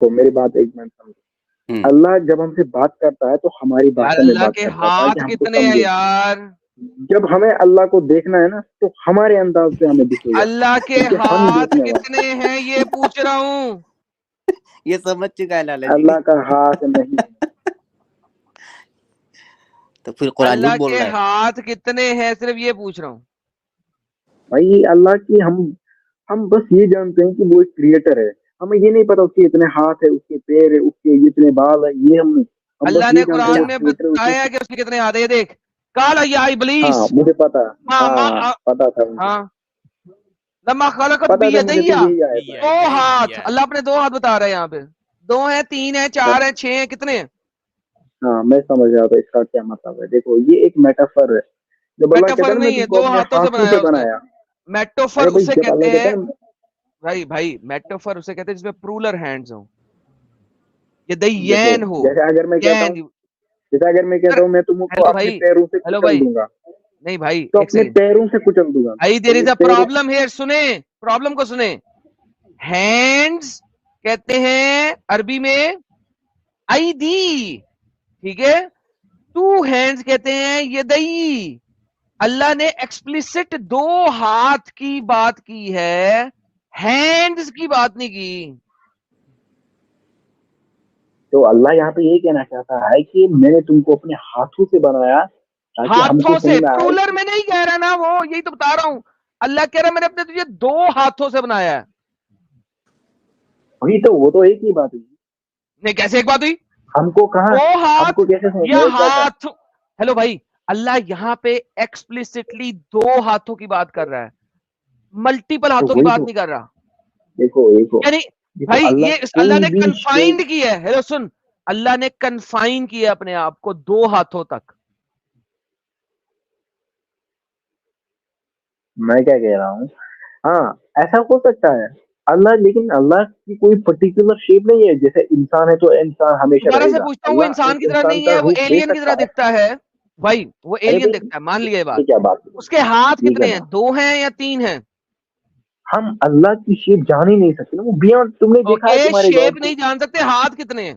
तो मेरी बात एक मिनट समझो। अल्लाह जब हमसे बात करता है तो हमारी यार भाषा में अल्लाह बात के करता है ताकि हाथ हमको कितने हैं समझे। यार? जब हमें अल्लाह को देखना है ना तो हमारे अंदाज से हमें दिखेगा, अल्लाह के क्योंकि हम हाथ देखने वाले। कितने हैं ये पूछ रहा हूँ। ये समझ चुका है लाला जी। अल्लाह का हाथ नहीं है। तो फिर कुरान झूठ अल्लाह बोल के रहा है। हाथ कितने हैं, सिर्फ ये पूछ रहा हूँ। भाई अल्लाह की हम बस ये जानते हैं कि वो एक क्रिएटर है। हमें ये नहीं पता उसके इतने हाथ है, उसके पैर है, उसके इतने बाल है, ये हम बस अल्लाह ये ने जानते हैं कुरान वो में क्रिएटर है उसके। बताया कि उसके कितने हाथ है, ये देख। काला या इबलीस हाँ मुझे पता। मामा हाँ पता था मुझे। हाँ लम्मा खलकत पता था मुझे, तो बियदैया, यही आया था। दो हाथ अल्लाह अपने दो हाथ बता रहे हैं यहाँ पे। दो है, तीन है, चार है, हाँ, 6 है, कितने हैं? हाँ मैं समझ रहा था इसका क्या मतलब है। देखो ये एक मेटाफर है। जब अल्लाह कहता मेटाफर है ना मैं नहीं है, तुमको दो अपने हाथों से हाथों से बनाया उसने। बनाया। मेटाफर अरे भाई उसे जब कहते अल्लाह कहता हैं। है ना। भाई भाई मेटाफर उसे कहते हैं जिसमें प्रूलर हैंड्स हो, ये देखो दय्यन हो। जैसे अगर मैं कहता हूँ, यैन। जैसे अगर मैं कहता हूँ मैं तुमको हेलो अपने भाई, पैरों से हेलो कुचल भाई, दूंगा, नहीं भाई तो एक अपने सेकंड। पैरों से कुचल दूंगा। भाई तो देयर वो इज अ पैरों। प्रॉब्लम हियर, सुने। प्रॉब्लम को सुने। हैंड्स कहते हैं अरबी में आईदी, ठीक है। टू हैंड्स कहते हैं यदई। अल्लाह ने एक्सप्लिसिट दो हाथ की बात की है, हैंड्स की बात नहीं की। तो अल्लाह यहाँ पे ये कहना चाहता है कि मैंने तुमको अपने हाथों से बनाया ताकि हमको हाथों से, समझ में आए प्लूरल कि। में नहीं कह रहा ना वो, यही तो बता रहा हूं। अल्लाह कह रहा है मैंने अपने तुझे दो हाथों से बनाया है। वही तो, वो तो एक ही बात हुई। नहीं, कैसे एक बात हुई? हमको कहाँ, दो हमको हाथ कैसे समझ या में आए क्या था। हाथ। हेलो भाई, अल्लाह यहां पे एक्सप्लिसिटली दो हाथों की बात कर रहा है, मल्टीपल तो हाथों की वही बात तो। नहीं कर रहा। देखो देखो यानी देखो भाई अल्लाह ये अल्लाह कोई ने भी शेप। कन्फाइंड किया है। हेलो सुन, अल्लाह ने कन्फाइन किया अपने आप को दो हाथों तक। मैं क्या कह रहा हूँ, हाँ ऐसा हो सकता है। अल्लाह, लेकिन अल्लाह की कोई पर्टिकुलर शेप नहीं है। जैसे इंसान है तो इंसान हमेशा दोबारा से रहेगा। पूछता हूँ, वो अल्लाह इंसान एक की तरह इंसान नहीं का है, वो रूप ले एलियन की तरह सकता है। दिखता है। भाई वो अरे एलियन भाई दिखता है, मान लिया ये ये बात। क्या बात है। उसके हाथ ये क्या कितने हैं, बात। दो हैं या तीन हैं? हम अल्लाह की शेप जान ही नहीं सकते ना, वो बियॉन्ड। तुमने देखा है ओके, तुम्हारे शेप गॉड को। नहीं जान सकते, हाथ कितने हैं?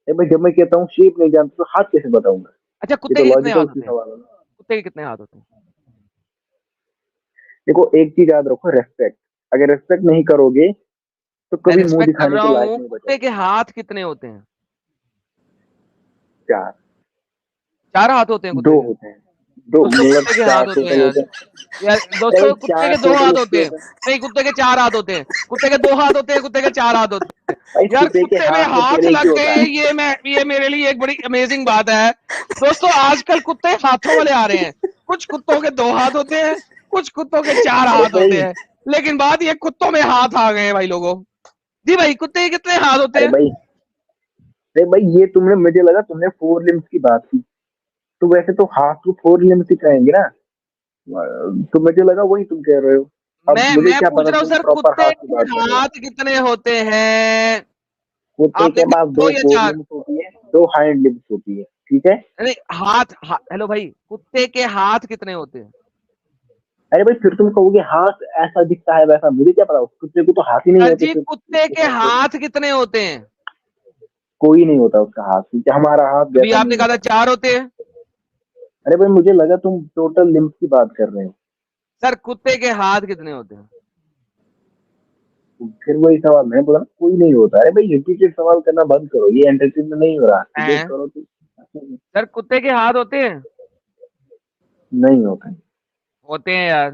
अरे भाई जब मैं कहता हूँ शेप नहीं जानते तो हाथ कैसे बताऊंगा। अच्छा, ये कुत्ते तो के कितने लॉजिकल हाथ सी होते हैं? सवाल है ना। कुत्ते के कितने हाथ होते हैं? देखो एक चीज याद रखो, रेस्पेक्ट। अगर रेस्पेक्ट नहीं करोगे तो मैं कभी मुंह रिस्पेक्ट कर दिखाने रहा के लायक हूँ, नहीं कुत्ते बचोगे। के हाथ कितने होते हैं? चार। 4 हाथ होते हैं कुत्ते दो के? होते हैं। दो दोस्तों मतलब कुत्ते के हाथ चार होते हैं टोटल यार। होते हैं। यार अरे भाई दोस्तों, कुत्ते चार के 2 टोटल हाथ उसके होते हैं। होते हैं। नहीं, कुत्ते के 4 हाथ होते हैं। कुत्ते के 2 हाथ होते हैं, कुत्ते के 4 हाथ होते हैं। भाई यार कुत्ते के कुत्ते में हाथ से हाथ पहले लग क्यों होता गए, है। ये मेरे लिए एक बड़ी अमेजिंग बात है। दोस्तों आजकल कुत्ते हाथों वाले आ रहे हैं। कुछ कुत्तों के 2 हाथ होते हैं, कुछ कुत्तों के 4 अरे हाथ होते भाई। हैं। लेकिन बात ये, कुत्तों में हाथ आ गए हैं भाई लोगों। जी भाई, कुत्ते के कितने हाथ होते अरे हैं? भाई। अरे भाई ये तुमने, मुझे लगा तुमने फोर लिम्स की बात की। तो वैसे तो हाथ को फोर लिम्स ही कहेंगे ना। तो मुझे लगा वही तुम कह रहे हो। अब मुझे मैं क्या पूछ पता रहा हूँ तुम सर, प्रॉपर कुत्ते हाथ की के बात कर रहे हो। हाथ कितने होते हैं? कुत्ते आपने के कहा पास 2 दो या फोर 4? लिम्स होती है, दो हाइंड लिम्स होती है, ठीक है। नहीं, हेलो भाई, कुत्ते के हाथ कितने होते हैं? अरे भाई फिर तुम कहोगे हाथ ऐसा दिखता है वैसा, मुझे क्या पता। उस कुत्ते को तो हाथ ही नहीं सर होते जी, फिर कुत्ते उसके के पास तो। हाथ कितने होते हैं? कोई नहीं होता उसका हाथ, क्योंकि हमारा हाथ अभी जैसा आपने नहीं कहा था होता। 4 होते हैं। अरे भाई मुझे लगा तुम टोटल लिम्स की बात कर रहे हो। सर कुत्ते के हाथ कितने होते हैं? फिर वही सवाल मैं बोला ना, कोई नहीं होता। अरे भाई रिपीटेड सवाल करना बंद करो, ये एंटरटेनमेंट नहीं हो रहा, डिबेट हैं? करो तो। सर कुत्ते के हाथ होते हैं? नहीं होता। होते हैं यार।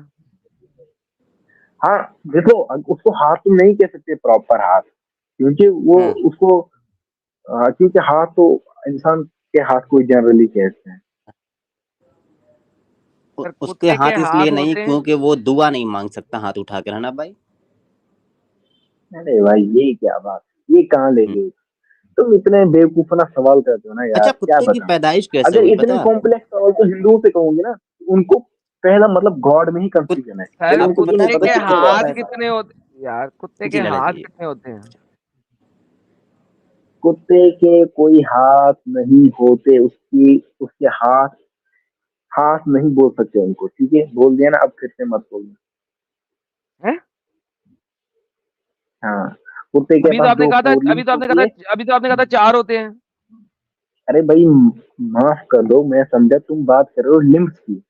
हाँ देखो, उसको हाथ तुम नहीं कह सकते प्रॉपर हाथ, क्योंकि वो उसको क्योंकि हाथ तो इंसान के हाथ को जनरली कहते हैं। सर उसके कुत्ते के हाथ इसलिए हाथ नहीं होते हैं। क्योंकि वो दुआ नहीं मांग सकता हाथ उठाकर, है ना भाई। अरे भाई ये क्या बात, ये कहाँ ले हम्म। गए। तुम इतने बेवकूफाना सवाल करते हो ना यार, अच्छा, क्या कुत्ते की बताऊं। पैदाइश कैसे अगर हुई इतने पता है आपको? कॉम्प्लेक्स सवाल तो हिंदुओं से कहूंगे ना, उनको पहला मतलब गॉड में ही कुत, कंफ्यूजन है। सर पहले आपको उनको ये पता नहीं है कुत्ते पता के कुत्ते किसने कैसे गॉड हाथ है। पैदा। कितने होते यार, कुत्ते के जी लाला हाथ जी। कितने होते हैं? कुत्ते के कोई हाथ नहीं होते, उसकी उसके हाथ, हाथ नहीं बोल सकते उनको, ठीक है बोल दिया ना, अब फिर से मत बोलना। हैं? हाँ कुत्ते के अभी तो पास आपने दो कहा था फोर अभी तो लिम्स आपने होती कहा है। था अभी तो आपने कहा था 4 होते हैं। अरे भाई माफ कर दो, मैं समझा तुम बात कर रहे हो लिम्स की।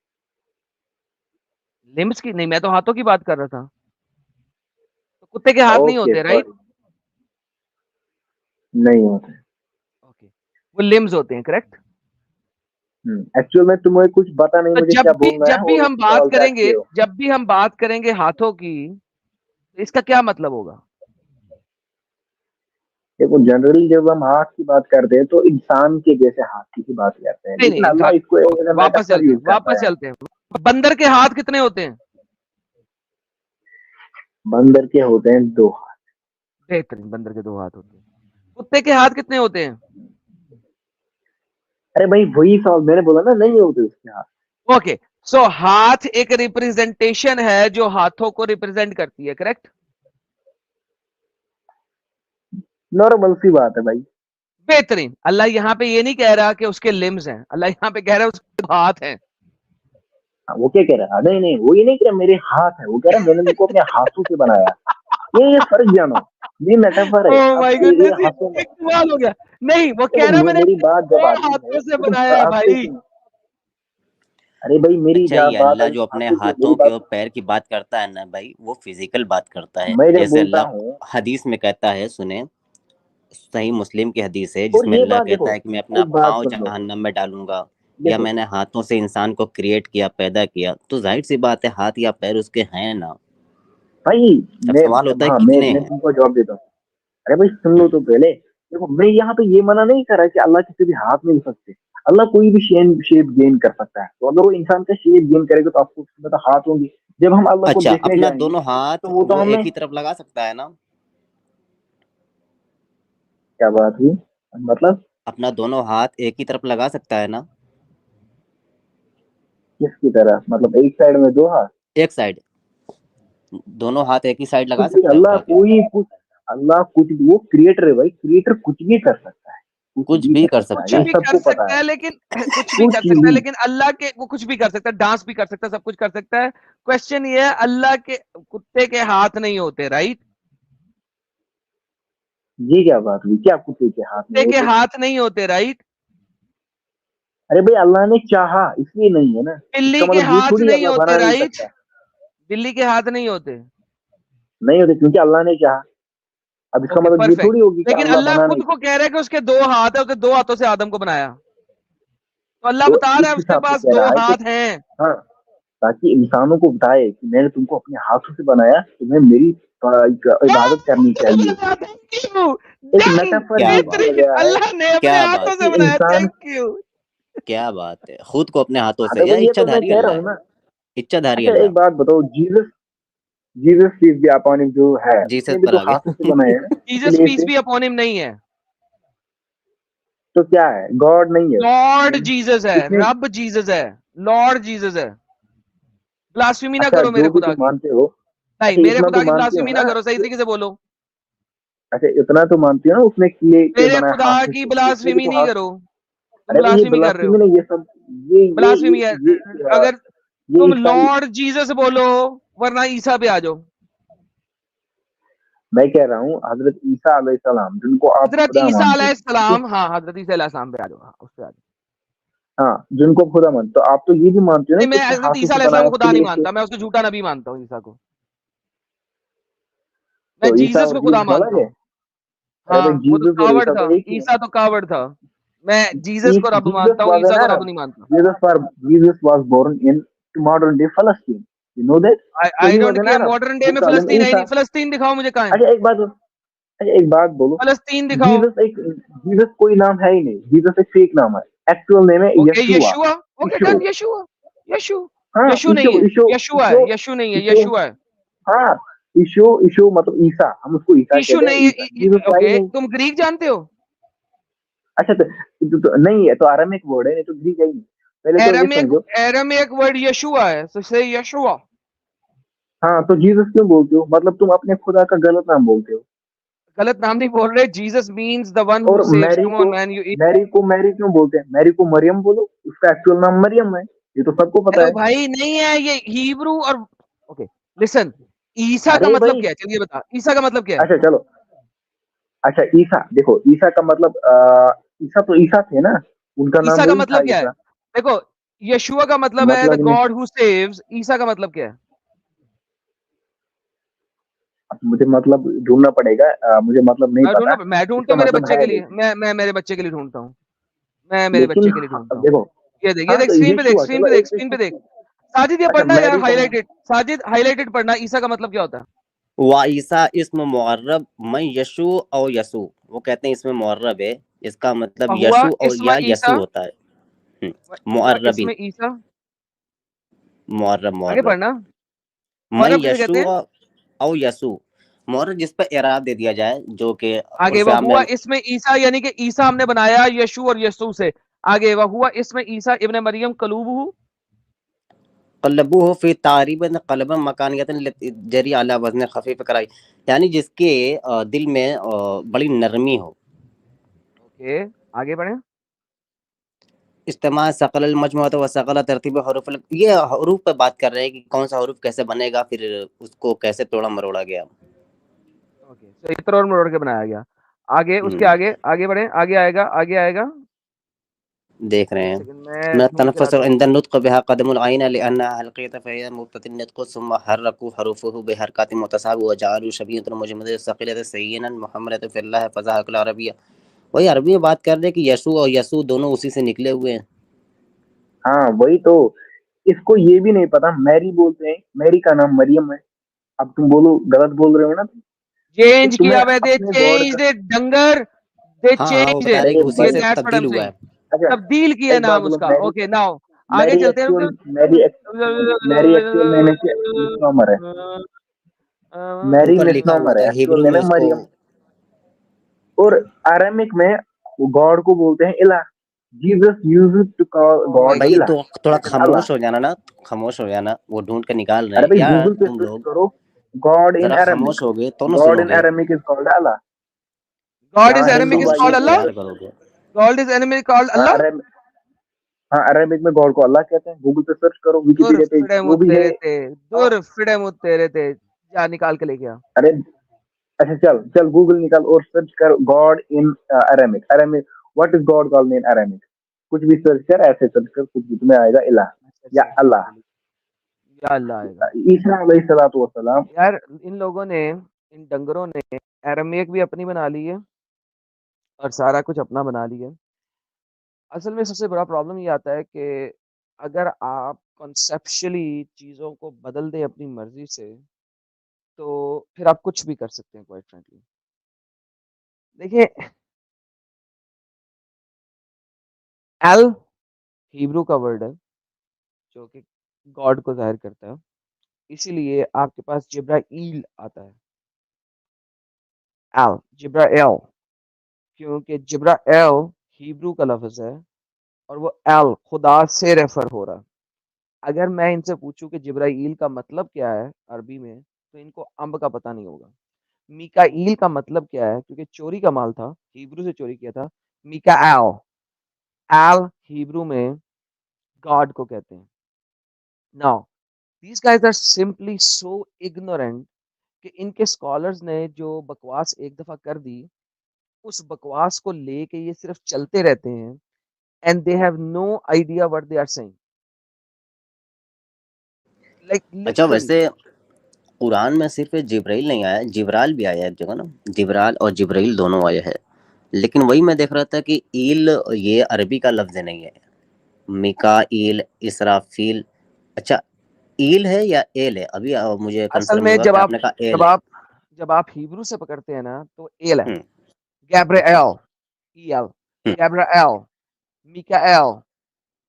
लिम्स की नहीं, मैं तो हाथों की बात कर रहा था। तो कुत्ते के हाथ नहीं ओके होते, राइट? सॉरी, नहीं होते। ओके, वो लिम्स होते हैं, करेक्ट। एक्चुअल में तुम्हें कुछ पता नहीं तो मुझे जब क्या भी बोलना है जब भी और हम बात सवाल काटते करेंगे हो। जब भी हम बात करेंगे हाथों की, तो इसका क्या मतलब होगा? देखो जनरली जब हम हाथ की बात करते हैं तो इंसान के जैसे हाथी की बात करते हैं, नहीं लेकिन नहीं, अल्लाह इसको एज ए वापस मेटाफर चलते हैं, यूज करता वापस है। चलते हैं। बंदर के हाथ कितने होते हैं? बंदर के होते हैं दो हाथ। बेहतरीन, बंदर के 2 हाथ होते हैं। कुत्ते के हाथ कितने होते हैं? अरे भाई वही सवाल मैंने बोला ना, नहीं होते उसके हाथ। ओके, सो हाथ एक रिप्रेजेंटेशन है जो हाथों को रिप्रेजेंट करती है, करेक्ट? नॉर्मल सी बात है भाई। बेहतरीन। अल्लाह यहाँ पे ये नहीं कह रहा कि उसके लिम्स हैं, अल्लाह यहाँ पे कह रहा है उसके हाथ हैं। वो क्या कह रहा है, नहीं नहीं वो ये नहीं कह रहा मेरे हाथ है, वो कह रहा मैंने उनको अपने हाथों से बनाया। ये फर्क जानो, ये मेटाफर है। ओह अब माय ये गुडनेस, हाथों में ये कमाल हो गया। नहीं, वो कह देखो रहा है मैंने मेरी अपने बात जब 2 आती है हाथों से तो तुम बनाया है हंसते भाई। क्यों? अरे भाई मेरी अच्छा, जब ये बात अल्लाह आई जो अपने हाथों की, मेरी हाथों के बात और पैर की बात करता है ना भाई, वो फिजिकल बात करता है। मैं जब जैसे बोलता अल्लाह हूँ। हदीस में कहता है, सुने, सही मुस्लिम की हदीस है और जिसमें ये अल्लाह बात कहता देखो, है कि मैं अपना एक बात पाँव सुन लो, जहन्नम में डालूंगा, या देखो मैंने हाथों से इंसान को क्रिएट किया, पैदा किया, तो जाहिर सी बात है हाथ या पैर उसके हैं ना। भाई अब मैं, सवाल होता है हाँ कितने मैं हैं। तुमको जवाब देता हूँ। अरे भाई सुन लो हम्म। तो पहले, देखो मैं यहाँ पे ये मना नहीं कर रहा कि अल्लाह किसी भी हाथ में हो सकते। अल्लाह कोई भी शेप गेन कर सकता है, तो अगर वो इंसान का शेप गेन करेगा तो आपको उसमें तो हाथ होंगे। जब हम अल्लाह को अच्छा, देखने अपना जाएंगे दोनों तो हाथ वो तो वो एक हमें, ही तरफ लगा सकता है ना। क्या बात हुई, मतलब अपना दोनों हाथ एक ही तरफ लगा सकता है ना। किसकी तरह, मतलब एक साइड में दो हाथ? एक साइड, दोनों हाथ एक ही साइड कुछ लगा भी, सकता है अल्लाह उठा के। कोई कुछ, अल्लाह कुछ भी, वो क्रिएटर है भाई, क्रिएटर कुछ भी कर सकता है, कुछ कुछ भी भी कर कर सकता है, कुछ सकता ये है। भी कर सबको पता सकता है। है लेकिन कुछ भी कर कुछ सकता है, भी। लेकिन अल्लाह के वो कुछ भी कर सकता है, डांस भी कर सकता है, सब कुछ कर सकता है। क्वेश्चन ये है, अल्लाह के कुत्ते के हाथ नहीं होते, राइट? ये क्या बात हुई, क्या कुत्ते के हाथ में कुत्ते के होते? हाथ नहीं होते, राइट? अरे भाई अल्लाह ने चाहा इसलिए नहीं है ना, बिल्ली इसका के मतलब ये हाथ थोड़ी नहीं अल्लाह होते, बना नहीं राइट? सकता। बिल्ली के हाथ नहीं होते। नहीं होते क्योंकि अल्लाह ने चाहा। अब इसका ओके, मतलब ये परफेक्ट। थोड़ी होगी कि लेकिन अल्लाह अल्लाह बना नहीं खुद को सकता। कह रहा है कि उसके 2 हाथ है, उसने 2 हाथों से आदम को बनाया। तो अल्लाह तो बता इस रहा है उसके हिसाब से पास कह 2 रहा है कि, हाथ हैं। हाँ, ताकि इंसानों को बताए कि मैंने तुमको अपने हाथों से बनाया, तुम्हें मेरी इबादत करनी चाहिए। Thank you. एक डन, मेटाफर क्या यूज बात किया बेहतरीन, गया है अल्लाह ने अपने क्या हाथों बात से कि है, बनाया, इंसान, थैंक यू। क्या बात है, खुद को अपने हाथों से। अरे यार भाई ये तो मैं इच्छाधारी कह रहा अल्लाह हूँ है। ना। इच्छाधारी अच्छा अल्लाह। एक बात बताओ, जीसस, जीसस चीज भी अपॉनिक जो है जीसस उसने भी पर तो आ हाथों से गया। बनाए हैं जीसस क्ले पीस से। भी अपॉन हिम नहीं है, तो क्या है, गॉड नहीं है? लॉर्ड जीसस है, उसने, रब जीसस है, लॉर्ड जीसस है। ब्लास्फेमी ना अच्छा करो मेरे जो भी खुदा तुम की। मानते हो, नहीं, अच्छा मेरे इतना तो खुदा की मानते हो ब्लास्फेमी ना ना, करो, सही तरीके से बोलो। अच्छा इतना तो मानते हो ना, उसने क्ले से मेरे बनाया खुदा हाथों की से, उसने भी ब्लास्फेमी तो नहीं हाथ। करो। तुम अरे भाई ये ब्लास्फेमी कर रहे ब्लास्फेमी हो, नहीं, ये सब, ब्लास्फेमी है। ये अगर ये तुम ईसाई। लॉर्ड जीसस बोलो, वरना ईसा पे आ जाओ। मैं कह रहा हूँ हजरत ईसा अलैहिस्सलाम जिनको आप हजरत खुदा ईसा मानते हो, ठीक है? अलैहिस्सलाम, हाँ, हजरत ईसा अलैहिस्सलाम पे आ जाओ, हाँ, उस पे आ जाओ। हाँ, जिनको खुदा मानते, तो आप तो ये भी मानते हो ना नहीं, कि मैं उसने हजरत हाथों ईसा से अलैहिस्सलाम बनाया को खुदा नहीं क्ले से। मानता, मैं उसको झूठा नबी मानता हूँ, ईसा को। मैं तो ईसा जीसस और को खुदा जीसस मानता अलग है? हूँ। अरे भाई हाँ, वो तो जीसस और कावड़ ईसा था, तो एक ही है। ईसा तो कावड़ था। मैं जीसस को रब Jesus मानता हूँ, was an ईसा को रब Arab. नहीं मानता। Jesus was born in modern day Palestine. You know that? I So I he was don't an care, Arab. Modern day We में call him फलस्तीन है ही नहीं। Isa. फलस्तीन दिखाओ मुझे, कहाँ है अच्छा एक बात, अच्छा एक बात बोलो, फलस्तीन? दिखाओ। जीसस एक, जीसस कोई नाम है ही नहीं, जीसस एक फेक नाम है। एक्चुअल नेम है okay, Yeshua. Yeshua. Okay, Isho, done, Yeshua. Yeshu. हाँ यशु नहीं ईशो है, ईशो यशुआ ईशो है, यशु नहीं है, ईशो, यशुआ है। हाँ ईशो ईशो मतलब ईसा, हम उसको ईसा यीशु कहते हैं, नहीं है। ईसा जीसस है ही ओके, नहीं। तुम ग्रीक जानते हो? अच्छा नहीं है तो अरामिक वर्ड है, नहीं तो ग्रीक है ही नहीं। पहले तो ये एरामिक, समझो। एरामिक वर्ड यशुआ है, तो से यशुआ। हाँ तो जीसस क्यों बोलते हो, मतलब तुम अपने खुदा का गलत नाम बोलते हो। गलत नाम नहीं बोल रहे, Jesus means the one who और saves. Come on man, you. Mary क्यों बोलते हैं, मैरी को मरियम बोलो, उसका एक्चुअल नाम मरियम है, ये तो सबको पता हेलो है। भाई, नहीं है ये हिब्रू और। ओके, लिसन, ईसा का अरे मतलब भाई, क्या है? चलिए बता, ईसा का मतलब क्या है? अच्छा चलो, अच्छा ईसा, देखो ईसा का मतलब ईसा तो ईसा थे ना, उनका नाम ईसा का वही था मतलब क्या है? ईसा। देखो, यशुआ का मतलब है द मतलब नहीं, गॉड हु सेव्स। ईसा का मतलब क्या है? अब मुझे मतलब ढूंढना पड़ेगा, मुझे मतलब नहीं पता। मैं ढूंढता इसका हूँ मेरे मतलब बच्चे है के लिए, लेकिन, मैं मेरे बच्चे के लिए ढूंढता हूँ, मैं मेरे लेकिन बच्चे के लिए ढूंढता अब हूँ। देखो, ये हाँ देख, तो स्क्रीन पे देख, यीशु स्क्रीन पे चलो देख, एक स्क्रीन पे एक, देख। साजिद ये अच्छा पढ़ना यार, मैरी का हाईलाइटेड, साजिद हाईलाइटेड पढ़ना। ईसा का मतलब क्या होता है? वाईसा इसम मुअर्रब मैं यशु और यसु, वो कहते हैं इसमें मुअर्रब है, इसका मतलब हुआ यशु और इसम या ईसा, यसु होता है। हुआ मुअर्रबिन, इसमें ईसा। मुअर्रब आगे मुअर्रब। पढ़ना। मैं मुहर्रब किसे कहते यशु हैं? और यसु, मुअर्रब जिस पर इराब दे दिया जाए, जो कि आगे उर्फ वह आम हुआ में इसमें ईसा, यानी कि ईसा हमने बनाया यशु और यसु से। आगे वह हुआ इसमें ईसा इब्ने मरियम कलूबहू। कल्लबू हो फिर तारीबन कलबन मकानियतन जरी अला वजन खफीफ कराई, यानी जिसके दिल में बड़ी नरमी हो। ओके, आगे बढ़े। इस्तेमाल सकल मजमूअत व सकल तरतीब हरूफ, ये हरूफ पे बात कर रहे हैं कि कौन सा हरूफ कैसे बनेगा, फिर उसको कैसे तोड़ा मरोड़ा गया। ओके, तो इतर और मरोड़ के बनाया गया। आगे, उसके हम्म, आगे आगे बढ़े, आगे आएगा, आगे आएगा। देख रहे एक हैं। सेकंड मैं मैं ढूंढ के तनफ़ुस लाता हूँ। इंद नुत्क़ बिहा क़दमुल अयन लिअन्नहा हल्क़ियत फ़हिय मुब्तदिन नुत्क़ सुम्मा हर्रकू हरूफ़हु बिहरकत मुतसावी व जअलू शबीहतुन मुजमद सक़ीलत सय्यिनन मुहम्मदन फ़िल्लाह फ़ज़ाहक़ुल अरबिय्या। वही अरबी में बात कर रहे हैं कि यशु और यसु दोनों उसी से निकले हुए हैं। हाँ वही तो, इसको ये भी नहीं पता, मैरी बोलते हैं, मैरी का नाम मरियम है। अब तुम बोलो गलत बोल रहे हो ना, तो चेंज तुम्हें किया हुआ, दे अपने गॉड चेंज का, इट डंगर, दे हाँ हाँ, वो चेंज बता इट। रहे हैं कि अरे उसी ये से भाई, दैट्स व्हाट आई एम तब्दील हुआ सेइंग। है। अच्छा तब्दील किया एक बात नाम बोलो, उसका। मैरी, ओके, नाउ आगे मैरी चलते हैं। एक्चुअल, मैरी एक्चुअल नेम है, मिसनॉमर है, मैरी ऊपर लिखा हुआ मिसनॉमर है, था एक्चुअल हिब्रू नेम में है उसको। मरियम। और अरामिक में गॉड को बोलते हैं इला। Jesus used to call oh my God भाई इला, तो थोड़ा दैट इज अल्लाह। खामोश हो जाना ना, खामोश हो जाना, वो ढूंढ के निकाल रहे अरे हैं भाई यार गूगल पे तुम सर्च लोग। करो, गॉड इन जरा अरामिक, खामोश हो गए तो ना गॉड इन सुनोगे। Aramaic is called Allah. God is यहाँ एनिमिक हिंदू इज भाई कॉल्ड खामोशी को, अल्लाह। इख्तियार करोगे। गॉड इज एनिमिक कॉल्ड हाँ अल्लाह। हाँ अरेबिक में गॉड को अल्लाह कहते हैं। गूगल पे सर्च करो, दूर विकिपीडिया पेज फिड़े जो मुँह भी है। तेरे थे, हाँ, दूर फिड़े मुँह तेरे थे, जा निकाल के ले गया। अरे अच्छा चल चल गूगल निकाल और सर्च कर God in Aramaic, Aramaic what is God called in Aramaic. कुछ भी सर्च कर, ऐसे सर्च कर, कुछ भी तुम्हें आएगा इला अच्छा या सर्च किया अल्लाह। मैंने, या अल्लाह आएगा। ईसा अलैहिस्सलातु वस्सलाम। यार इन लोगों ने, इन डंगरों ने अरामीक भी अपनी बना ली है और सारा कुछ अपना बना लिया है। असल में सबसे बड़ा प्रॉब्लम ये आता है कि अगर आप कॉन्सेप्चुअली चीज़ों को बदल दें अपनी मर्जी से, तो फिर आप कुछ भी कर सकते हैं, क्वाइट फ्रैंकली। देखिए, एल हिब्रू का वर्ड है जो कि गॉड को जाहिर करता है, इसीलिए आपके पास जिब्राईल आता है। एल, जिब्राईल, क्योंकि जिब्राईल हिब्रू का लफ्ज है और वो एल खुदा से रेफर हो रहा है। अगर मैं इनसे पूछूं कि जिब्राईल का मतलब क्या है अरबी में, तो इनको अम्ब का पता नहीं होगा। मीकाईल का मतलब क्या है, क्योंकि चोरी का माल था, हिब्रू से चोरी किया था। मीकाएल, एल हिब्रू में गॉड को कहते हैं। Now these guys are simply so ignorant कि इनके स्कॉलर्स ने जो बकवास एक दफा कर दी, उस बकवास को लेके ये सिर्फ चलते रहते हैं, and they have no idea what they are saying, like अच्छा लिटरली। वैसे कुरान में सिर्फ जिब्राइल नहीं आया, जिब्राल भी आया है एक जगह ना, जिब्राल और जिब्राइल दोनों आए हैं। लेकिन वही मैं देख रहा था कि ईल ये अरबी का लफ्ज नहीं है। मिकाईल, इसराफील, अच्छा ईल है या एल है, अभी मुझे असल कंफर्म नहीं में हुआ कि आपने कहा एल जब है। आप जब आप हिब्रू से पकड़ते हैं ना, तो एल है। हम्म, अच्छा, गैब्रिएल, ईएल, हम्म, गैब्रिएल, मिकाएल।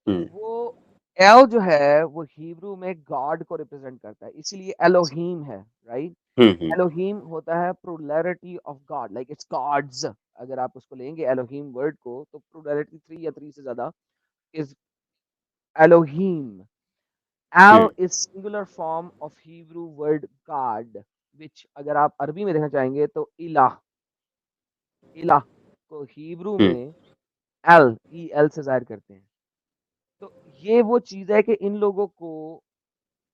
हम्म, वो एल जो है वो हिब्रू में गॉड को रिप्रेजेंट करता है, इसीलिए एलोहीम है, राइट। हम्म, एलोहीम होता है plurality of god, like it's gods. अगर आप उसको लेंगे एलोहीम वर्ड को, तो प्लुरैलिटी 3 या 3 से ज्यादा is Elohim. El hmm, is singular form of Hebrew word god, which अगर आप अरबी में देखना चाहेंगे तो इलाह, इलाह को हिब्रू हम्म, में एल, ई एल से जाहिर करते हैं। तो ये वो चीज है कि इन लोगों को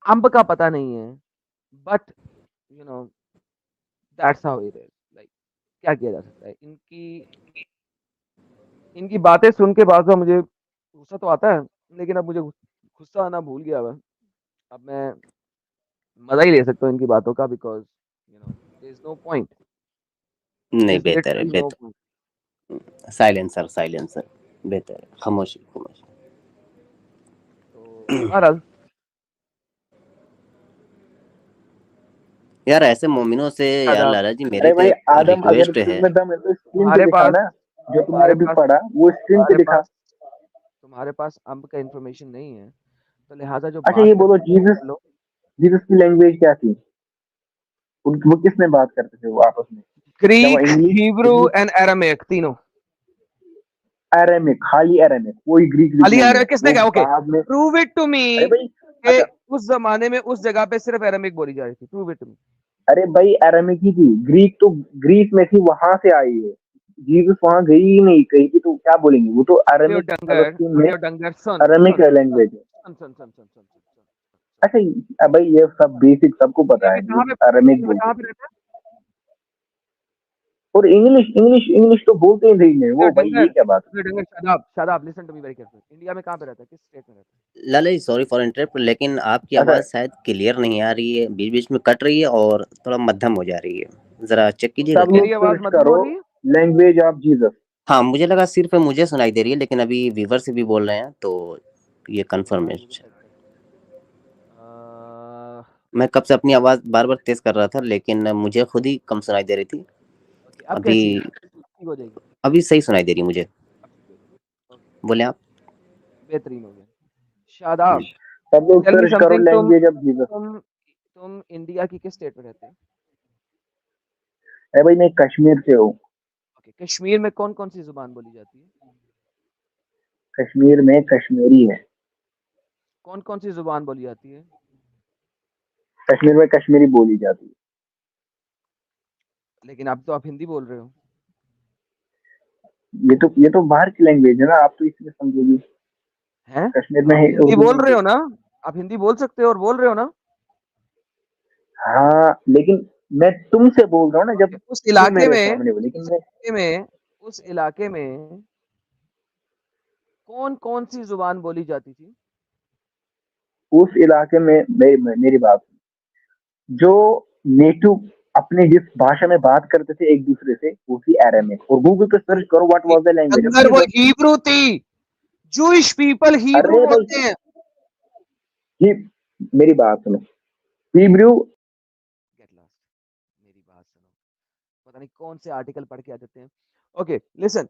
अम्ब का पता नहीं है, but you know that's how it is, like क्या किया जा सकता है? इनकी बातें सुन के बाद मुझे गुस्सा तो आता है, लेकिन अब मुझे गुस्सा आना भूल गया है। अब मैं मजा ही ले सकता हूँ इनकी बातों का, because there is no point, there नहीं, इज बेहतर है, लिटरली नो पॉइंट। बेहतर। साइलेंसर, साइलेंसर, बेहतर है, खामोशी, खामोशी। तो बहरहाल यार ऐसे मोमिनों से यार आदाब। लाला जी मेरी अरे तो भाई एक आदम, अगर रिक्वेस्ट है। तुम्हें दम है तो स्क्रीन पे तुम्हारे दिखा पास ना, जो तुमने तुम्हारे अभी पास पढ़ा वो स्क्रीन पे तुम्हारे दिखा। पास तुम्हारे पास अम्ब का इंफॉर्मेशन नहीं है, तो लिहाजा जो अच्छा बात ये बोलो, करनी है जीसस कर लो। जीसस की लैंग्वेज क्या थी? वो किसने बात करते थे वो आपस में? क्या वो Greek, English Hebrew English and Aramaic, तीनों। अरेमिक, खाली अरेमिक, कोई ग्रीक खाली नहीं है अरामिक किसने वो कहा? ओके, बाद में। प्रूव इट टू मी अरे भाई, कि अच्छा, उस जमाने में उस जगह पे सिर्फ अरामिक बोली जा रही थी। Prove it to me. अरे भाई अरेमिक ही थी, ग्रीक तो ग्रीस में थी, वहां से आई है। जीसस वहां गई ही नहीं कहीं की, तो क्या बोलेंगे? वो तो अरे वो अरेमिक डंगर, फलस्तीन में अरे वो डंगर, सुन अरेमिक सुन लैंग्वेज है। सुन सुन सुन सुन सुन सुन सुन सुन। अच्छा भाई ये सब बेसिक सबको इंडिया पता में है, कहाँ वो पे अरेमिक इंडिया में बोलते कहाँ थे। पे रहता और इंग्लिश इंग्लिश इंग्लिश तो बोलते ही नहीं है है? वो, भाई डंगर, ये क्या बात डंगर, Shadab Shadab, listen to me very careful. India में कहाँ पे रहता है? किस स्टेट में रहता Lala ji sorry for interrupt, लेकिन आपकी है? अच्छा, आवाज़ शायद क्लियर नहीं आ रही है, बीच बीच में कट रही है और थोड़ा मध्यम हो जा रही है, ज़रा चेक तो कीजिएगा सब है? क्या। मेरी लोग आवाज सर्च मध्यम हो करो रही है? Language of Jesus. हाँ, मुझे लगा सिर्फ मुझे सुनाई दे रही है, लेकिन अभी व्यूवर से भी बोल रहे हैं, तो ये कंफर्म है। ये भी चेक करते हैं। मैं कब से अपनी आवाज़ बार बार तेज़ कर रहा था, लेकिन मुझे खुद ही कम सुनाई दे रही थी। ओके, अब अभी कैसी है? ठीक हो जाएगी। अभी सही सुनाई दे रही है मुझे। अब ठीक हो जाएगी। ओके, बोले आप। बेहतरीन हो गया। शादाब, सब लोग टेल मी सर्च करो समथिंग। Language of Jesus. तुम इंडिया की किस स्टेट में रहते हो? अरे भाई मैं कश्मीर से हूँ। ओके, कश्मीर में कौन कौन सी जुबान बोली जाती है? कश्मीर में कश्मीरी है। कौन कौन सी जुबान बोली जाती है? कश्मीर में कश्मीरी बोली जाती है। लेकिन अब तो आप हिंदी बोल रहे हो। ये तो बाहर की लैंग्वेज है ना, आप तो इसमें समझोगी। हैं? कश्मीर में आप हिंदी उर्दू बोल नहीं रहे हो बोलते। ना? आप हिंदी बोल सकते हो और बोल रहे हो ना? हाँ लेकिन मैं तुमसे बोल रहा हूँ ना, जब ओके, तुम मेरे सामने हो, लेकिन मैं उस इलाके में कौन कौन सी जुबान बोली जाती थी? उस इलाके में मेरी बात, जो नेटिव अपने जिस भाषा में बात करते थे एक दूसरे से, वो थी अरेमिक। और गूगल पे सर्च करो what was the language of अगर वो जीसस। हिब्रू थी। जूइश पीपल हिब्रू अरे भाई बोलते हैं। ही, मेरी बात सुनो, हिब्रू। गेट लॉस्ट, मेरी बात सुनो। पता नहीं कौन से आर्टिकल पढ़ के आ जाते हैं। ओके लिसन,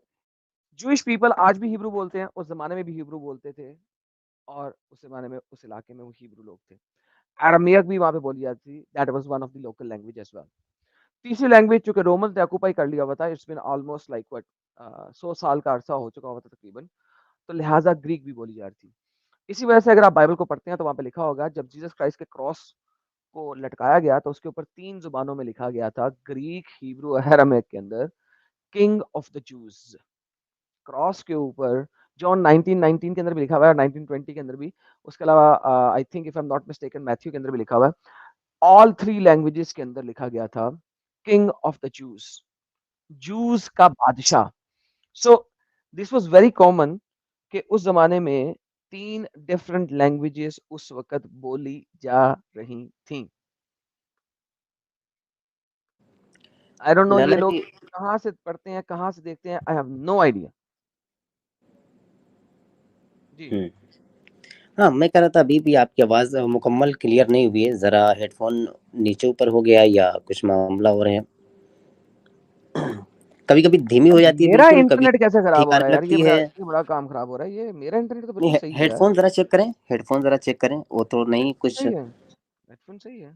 जूइश पीपल आज भी हिब्रू बोलते हैं, उस जमाने में भी हिब्रू बोलते थे, और उस जमाने में उस इलाके में वो हिब्रू लोग थे। अरामिक भी वहां पे बोली जाती थी। That was one of the local language as well. तीसरी लैंग्वेज चूंकि रोमन्स ने ऑक्यूपाई कर लिया हुआ था, it's been almost like what 100 साल का अरसा हो चुका हुआ था तकरीबन, तो लिहाजा ग्रीक भी बोली जा रही थी। इसी वजह से अगर आप बाइबल को पढ़ते हैं तो वहां पे लिखा होगा, जब जीसस क्राइस्ट के क्रॉस को लटकाया गया तो उसके ऊपर 3 जुबानों में लिखा गया था, ग्रीक, हिब्रू, अरामिक के अंदर, king of the Jews. Cross के ऊपर जॉन 19:19 के अंदर भी लिखा हुआ है, और 19:20 के अंदर भी। उसके अलावा I think if I am not mistaken Matthew के अंदर भी लिखा हुआ है। ऑल 3 लैंग्वेजेस के अंदर लिखा गया था किंग ऑफ द जूज, जूज का बादशाह। So this was very common कि उस जमाने में 3 डिफरेंट लैंग्वेजेस उस वक्त बोली जा रही थी। आई डोंट नो ये लाला लोग जी। कहाँ से पढ़ते हैं, कहाँ से देखते हैं, आई हैव नो आइडिया। जी। हम्म। हाँ, मैं कह रहा था अभी भी आपकी आवाज़ मुकम्मल क्लियर नहीं हुई है, ज़रा हेडफोन नीचे ऊपर हो गया या कुछ मामला हो रहे हैं। कभी कभी धीमी यार हो जाती है मेरा बिल्कुल, कभी इंटरनेट कैसे खराब ठीक हो रहा आने है यार? लगती है। ये बड़ा काम खराब हो रहा है। ये मेरा इंटरनेट तो नहीं, बिल्कुल सही है यार। हेडफोन ज़रा चेक करें, हेडफोन ज़रा चेक करें, वो तो नहीं हेडफोन कुछ। सही है, हेडफोन सही है।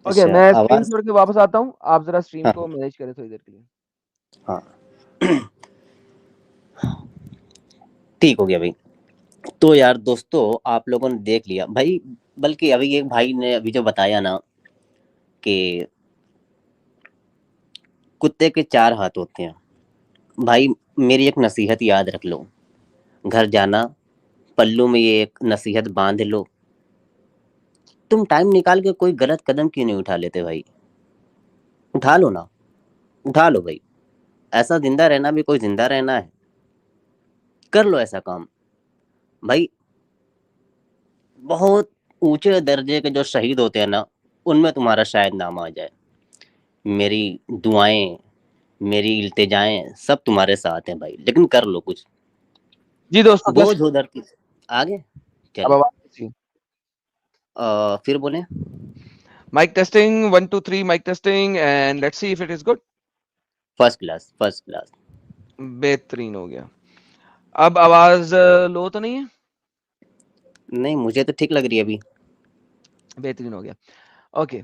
ओके, अच्छा, मैं स्क्रीन आवाज़। छोड़ के वापस आता हूँ, आप जरा स्ट्रीम हाँ, को मैनेज करें थोड़ी देर के लिए। हाँ। ठीक हो गया भाई। तो यार दोस्तों, आप लोगों ने देख लिया भाई, बल्कि अभी एक भाई ने अभी जो बताया ना कि कुत्ते के 4 हाथ होते हैं, भाई मेरी एक नसीहत याद रख लो। घर जाना, पल्लू में ये एक नसीहत बांध लो। तुम टाइम निकाल के कोई गलत कदम क्यों नहीं उठा लेते भाई? उठा लो ना। उठा लो भाई, ऐसा जिंदा रहना भी कोई जिंदा रहना है, कर लो ऐसा काम भाई। बहुत ऊंचे दर्जे के जो शहीद होते हैं ना, उनमें तुम्हारा शायद नाम आ जाए। मेरी दुआएं, मेरी इल्तिजाएं सब तुम्हारे साथ हैं भाई, लेकिन कर लो कुछ। जी दोस्तों, बोझ हो धरती से आगे। अब चलिए, आवाज फिर बोले। Mic testing 1 2 3 mic testing and let's see if it is good. First class, first class. बेहतरीन हो गया। अब आवाज लो तो नहीं है? नहीं, मुझे तो ठीक लग रही है अभी। बेहतरीन हो गया। ओके,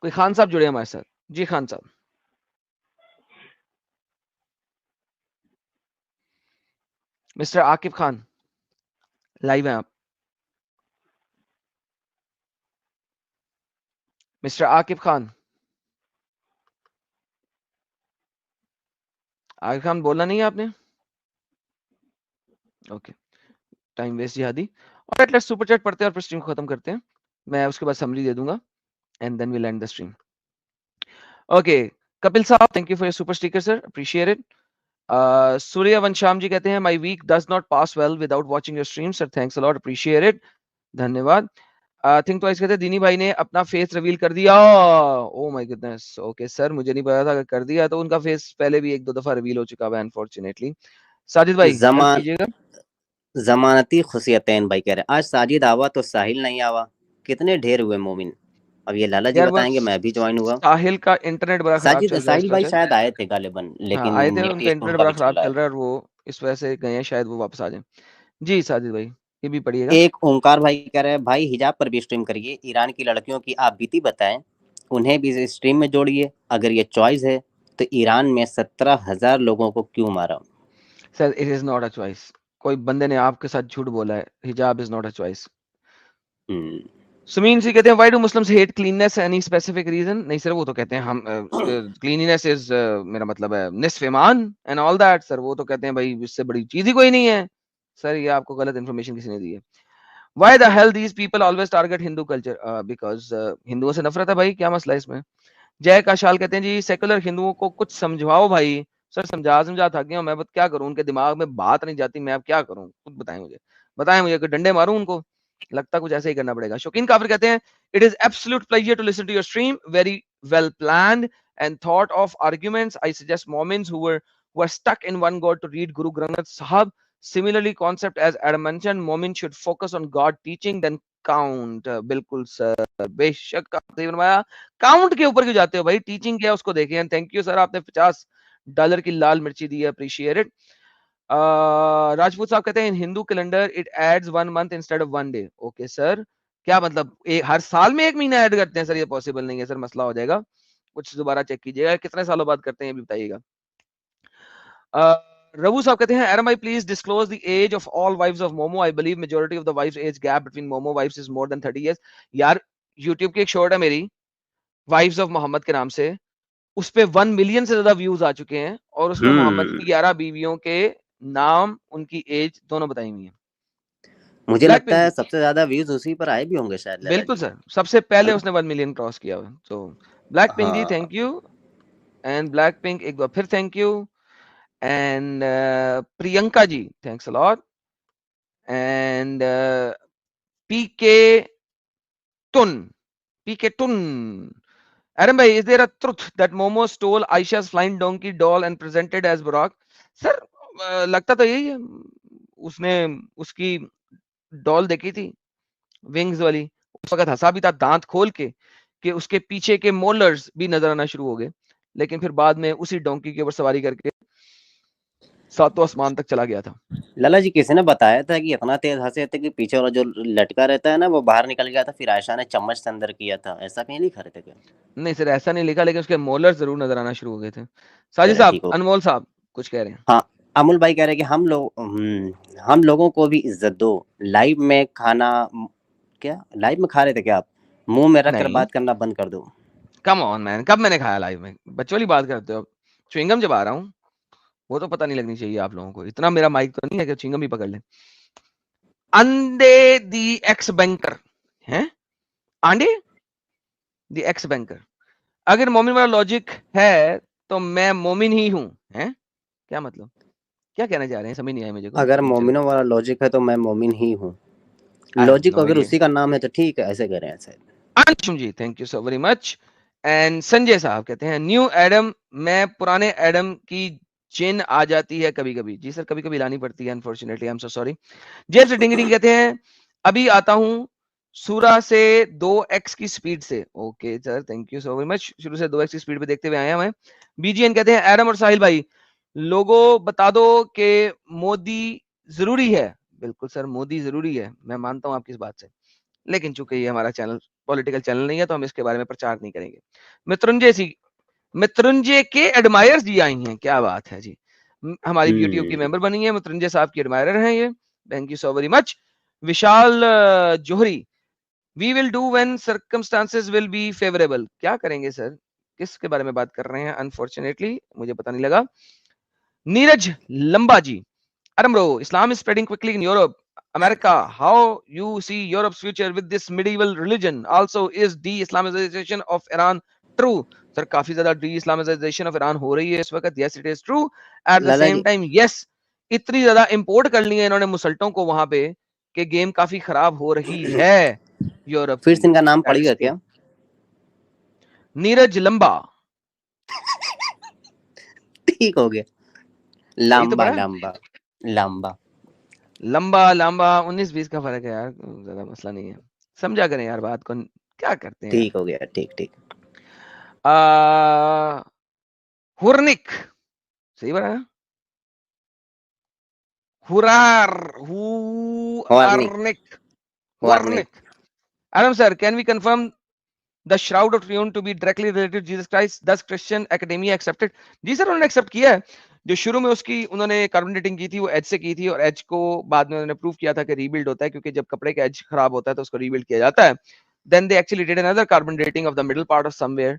कोई खान साहब जुड़े हमारे साथ? जी खान साहब। मिस्टर आकिब खान, लाइव हैं आप? मिस्टर आकिब खान, आकिब खान बोलना नहीं है आपने? ओके, टाइम वेस्ट जिहादी। और लेट्स सुपर चैट पढ़ते हैं और फिर स्ट्रीम खत्म करते हैं। मैं उसके बाद समरी दे दूंगा and then we end the stream. Okay, Kapil साहब, thank you for your super sticker sir, appreciate it. Surya Vansham ji कहते हैं my week does not pass well without watching your stream sir, thanks a lot, appreciate it, धन्यवाद। Think twice कहते हैं दीनी भाई ने अपना फेस रिवील कर दिया। Oh my goodness, okay sir, मुझे नहीं पता था, अगर कर दिया तो उनका फेस पहले भी एक दो दफा रिवील हो चुका है अनफॉर्चुनेटली। साजिद भाई हेल्प जमान कीजिएगा। जमानती खुशियतैन भाई कह रहे हैं, आज साजिद आवा तो साहिल नहीं आवा, कितने ढेर हुए मोमिन। अब ये लाला जी यार वो बताएंगे, मैं भी ज्वाइन हुआ। साहिल का इंटरनेट बड़ा खराब साजिद चल रहा है इस साहिल भाई वजह। शायद आए थे गालिबन, हाँ लेकिन आए थे, नेट उनका इशू इंटरनेट उनका बड़ा भी चल खराब रहा है। चल रहा है और वो इस वजह से गए हैं, शायद वो वापस आ जाए। जी साजिद भाई, ये भी पढ़िएगा। एक ओंकार भाई कह रहे हैं, भाई हिजाब पर भी स्ट्रीम करिए, ईरान की लड़कियों की आप बीती बताएं, उन्हें भी इस स्ट्रीम में जोड़िए। अगर ये चॉइस है तो ईरान में 17,000 लोगों को क्यों मारा। Sir it is not a choice, कोई बंदे ने आपके साथ झूठ बोला है, hijab is not a choice. Hmm, Sumeen ji कहते हैं why do Muslims hate cleanness, any specific reason? नहीं सर, वो तो कहते हैं हम क्लीनलीनेस इज मेरा मतलब है निस्फ ईमान एंड ऑल दैट सर, वो तो कहते हैं भाई इससे बड़ी चीज ही कोई नहीं है। सर ये आपको गलत इन्फॉर्मेशन किसी ने दी है। Why the hell these people always target Hindu culture? Because हिंदुओं से नफरत है भाई, क्या मसला है इसमें? जय काशाल कहते हैं जी सेकुलर हिंदुओं को कुछ समझाओ भाई। सर समझा समझा थक गया हूं मैं, बस क्या करूं, उनके दिमाग में बात नहीं जाती, मैं अब क्या करूं, खुद बताएं मुझे, बताएं मुझे कि डंडे मारूं उनको? लगता कुछ ऐसे ही करना पड़ेगा। शौकीन काफिर कहते हैं it is absolute pleasure to listen to your stream, very well planned and thought of arguments, I suggest moments who are stuck in one god to read Guru Granth Sahib. Similarly, concept as Adam mentioned, Momin should focus on God teaching, then count. बिल्कुल sir, बेशक आपने बनवाया। Count के ऊपर क्यों जाते हो भाई, टीचिंग क्या है उसको देखें। थैंक यू सर, आपने $50 की लाल मिर्ची दी है, अप्रिशिएट इट। राजपूत साहब कहते हैं in Hindu calendar it adds 1 month instead of 1 day. Okay sir, क्या मतलब हर साल में एक महीना ऐड करते हैं? सर ये पॉसिबल नहीं है सर, मसला हो जाएगा, कुछ दोबारा चेक कीजिएगा, कितने सालों बाद करते हैं ये भी बताइएगा। रघु साहब कहते हैं एरम भाई please disclose the age of all wives of Momo, I believe majority of the wives age gap between Momo wives is more than 30 years. यार यूट्यूब की एक शॉर्ट है मेरी, वाइफ्स ऑफ मोहम्मद के नाम से, उस पे 1 मिलियन से ज्यादा व्यूज आ चुके हैं और उसमें मोहम्मद की 11 बीवियों के नाम, उनकी एज दोनों बताई हुई है। मुझे ब्लैक लगता पिंक है जी, सबसे ज्यादा व्यूज उसी पर आए भी होंगे शायद लैला बिल्कुल जी, सर, सबसे है पहले ना। उसने 1 मिलियन क्रॉस किया हुआ, तो ब्लैक पिंक जी हाँ, thank you. And black pink एक बार फिर thank you. And Priyanka ji thanks a lot. And PK तुन, पीके तुन, Aaron bhai, is there a truth that Momo stole Aisha's flying donkey doll and presented as Burak? Sir लगता तो यही है, उसने उसकी डॉल देखी थी विंग्स वाली, उस वक्त हंसा भी था दांत खोल के कि उसके पीछे के मोलर्स भी नजर आना शुरू हो गए, लेकिन फिर बाद में उसी डोंकी के ऊपर सवारी करके सातों आसमान तक चला गया था। लाला जी किसी ने बताया था कि इतना तेज हंसे थे कि पीछे वाला जो लटका रहता है ना वो बाहर निकल गया था, फिर आयशा ने चम्मच से अंदर किया था, ऐसा कहीं लिखा रहता क्या। नहीं सर ऐसा नहीं लिखा, लेकिन उसके मोलर्स जरूर नजर आना शुरू हो गए थे। साजिद चले साहब, ठीक हो। अनमोल साहब कुछ कह रहे हैं? हाँ, अमुल भाई कह रहे हैं कि हम लोगों को भी इज्जत दो, लाइव में खाना, क्या लाइव में खा रहे थे क्या आप, मुंह में रख कर नहीं, बात करना बंद कर दो। कम ऑन मैन, कब मैंने खाया लाइव में? बच्चों वाली बात करते हो? च्युइंगम जब आ रहा हूँ, वो तो पता नहीं लगनी चाहिए आप लोगों को, इतना मेरा माइक तो नहीं है कि च्युइंगम भी पकड़ ले। अंडे दी एक्स बैंकर हैं, आंडे दी एक्स बैंकर, अगर मोमिन वाला लॉजिक है तो मैं मोमिन ही हूँ, हैं? क्या मतलब? क्या कहना चाह रहे हैं? समझ नहीं आया मुझे को। अगर चलो। मोमिनों वाला लॉजिक है तो मैं मोमिन ही हूँ। आई हैव लॉजिक नो अगर आइडिया। उसी का नाम है तो ठीक है, ऐसे कह रहे हैं शायद। Anshum ji, thank you so very much. And Sanjay साहब कहते हैं न्यू एडम, मैं पुराने एडम की जिन आ जाती है कभी कभी। जी सर, कभी कभी लानी पड़ती है unfortunately, I am so sorry. जेब से डिंग डिंग कहते हैं अभी आता हूँ सूरा से 2x की स्पीड से। Okay sir, thank you so very much. शुरू से 2x की स्पीड पे देखते हुए आए हैं। बीजीएन कहते हैं एडम और साहिल भाई, लोगों बता दो कि मोदी जरूरी है। बिल्कुल सर, मोदी जरूरी है, मैं मानता हूं आपकी इस बात से, लेकिन चूंकि ये हमारा चैनल पॉलिटिकल चैनल नहीं है तो हम इसके बारे में प्रचार नहीं करेंगे। मित्रंजय के एडमायर्स जी आई हैं, क्या बात है जी। हमारी यूट्यूब की मेंबर बनी है, मित्रंजय साहब की एडमायर हैं ये, thank you so very much. Vishal Johri, we will do when circumstances will be favourable. क्या करेंगे सर? किसके बारे में बात कर रहे हैं? अनफॉर्चुनेटली मुझे पता नहीं लगा। नीरज लंबा जी, Adam bro, Islam is spreading quickly in Europe. America, how you see Europe's future with this medieval religion? Also, is de-Islamization of Iran true? Sir, काफी ज्यादा de-Islamization of Iran हो रही है इस वक्त. Yes, it is true. At the Lala same ji time, yes, इतनी ज्यादा import कर ली है इन्होंने मुसल्टों को वहां पे कि गेम काफी खराब हो रही है यूरोप फिर की. से इनका नाम That is पढ़िएगा true. क्या? नीरज लंबा. ठीक हो गया। सही तो लंबा पढ़ा. लंबा लंबा। लंबा लंबा 19-20 का फर्क है यार, ज्यादा मसला नहीं है, समझा करें यार बात को, क्या करते हैं यार. ठीक हो गया, ठीक ठीक। हुरनिक, सही बना ना? हुरार, वार्निक हुआरनिक, वार्निक। हुआरनिक. Adam sir, can we confirm the Shroud of Turin to be directly related to Jesus Christ? Thus Christian Academia accepted. Ji sir, उन्होंने एक्सेप्ट किया है. जो शुरू में उसकी उन्होंने कार्बन डेटिंग की थी वो एज से की थी, और एज को बाद में उन्होंने प्रूव किया था कि रीबिल्ड होता है, क्योंकि जब कपड़े का एज खराब होता है तो उसको रीबिल्ड किया जाता है. Then they actually did another carbon dating of the middle part of somewhere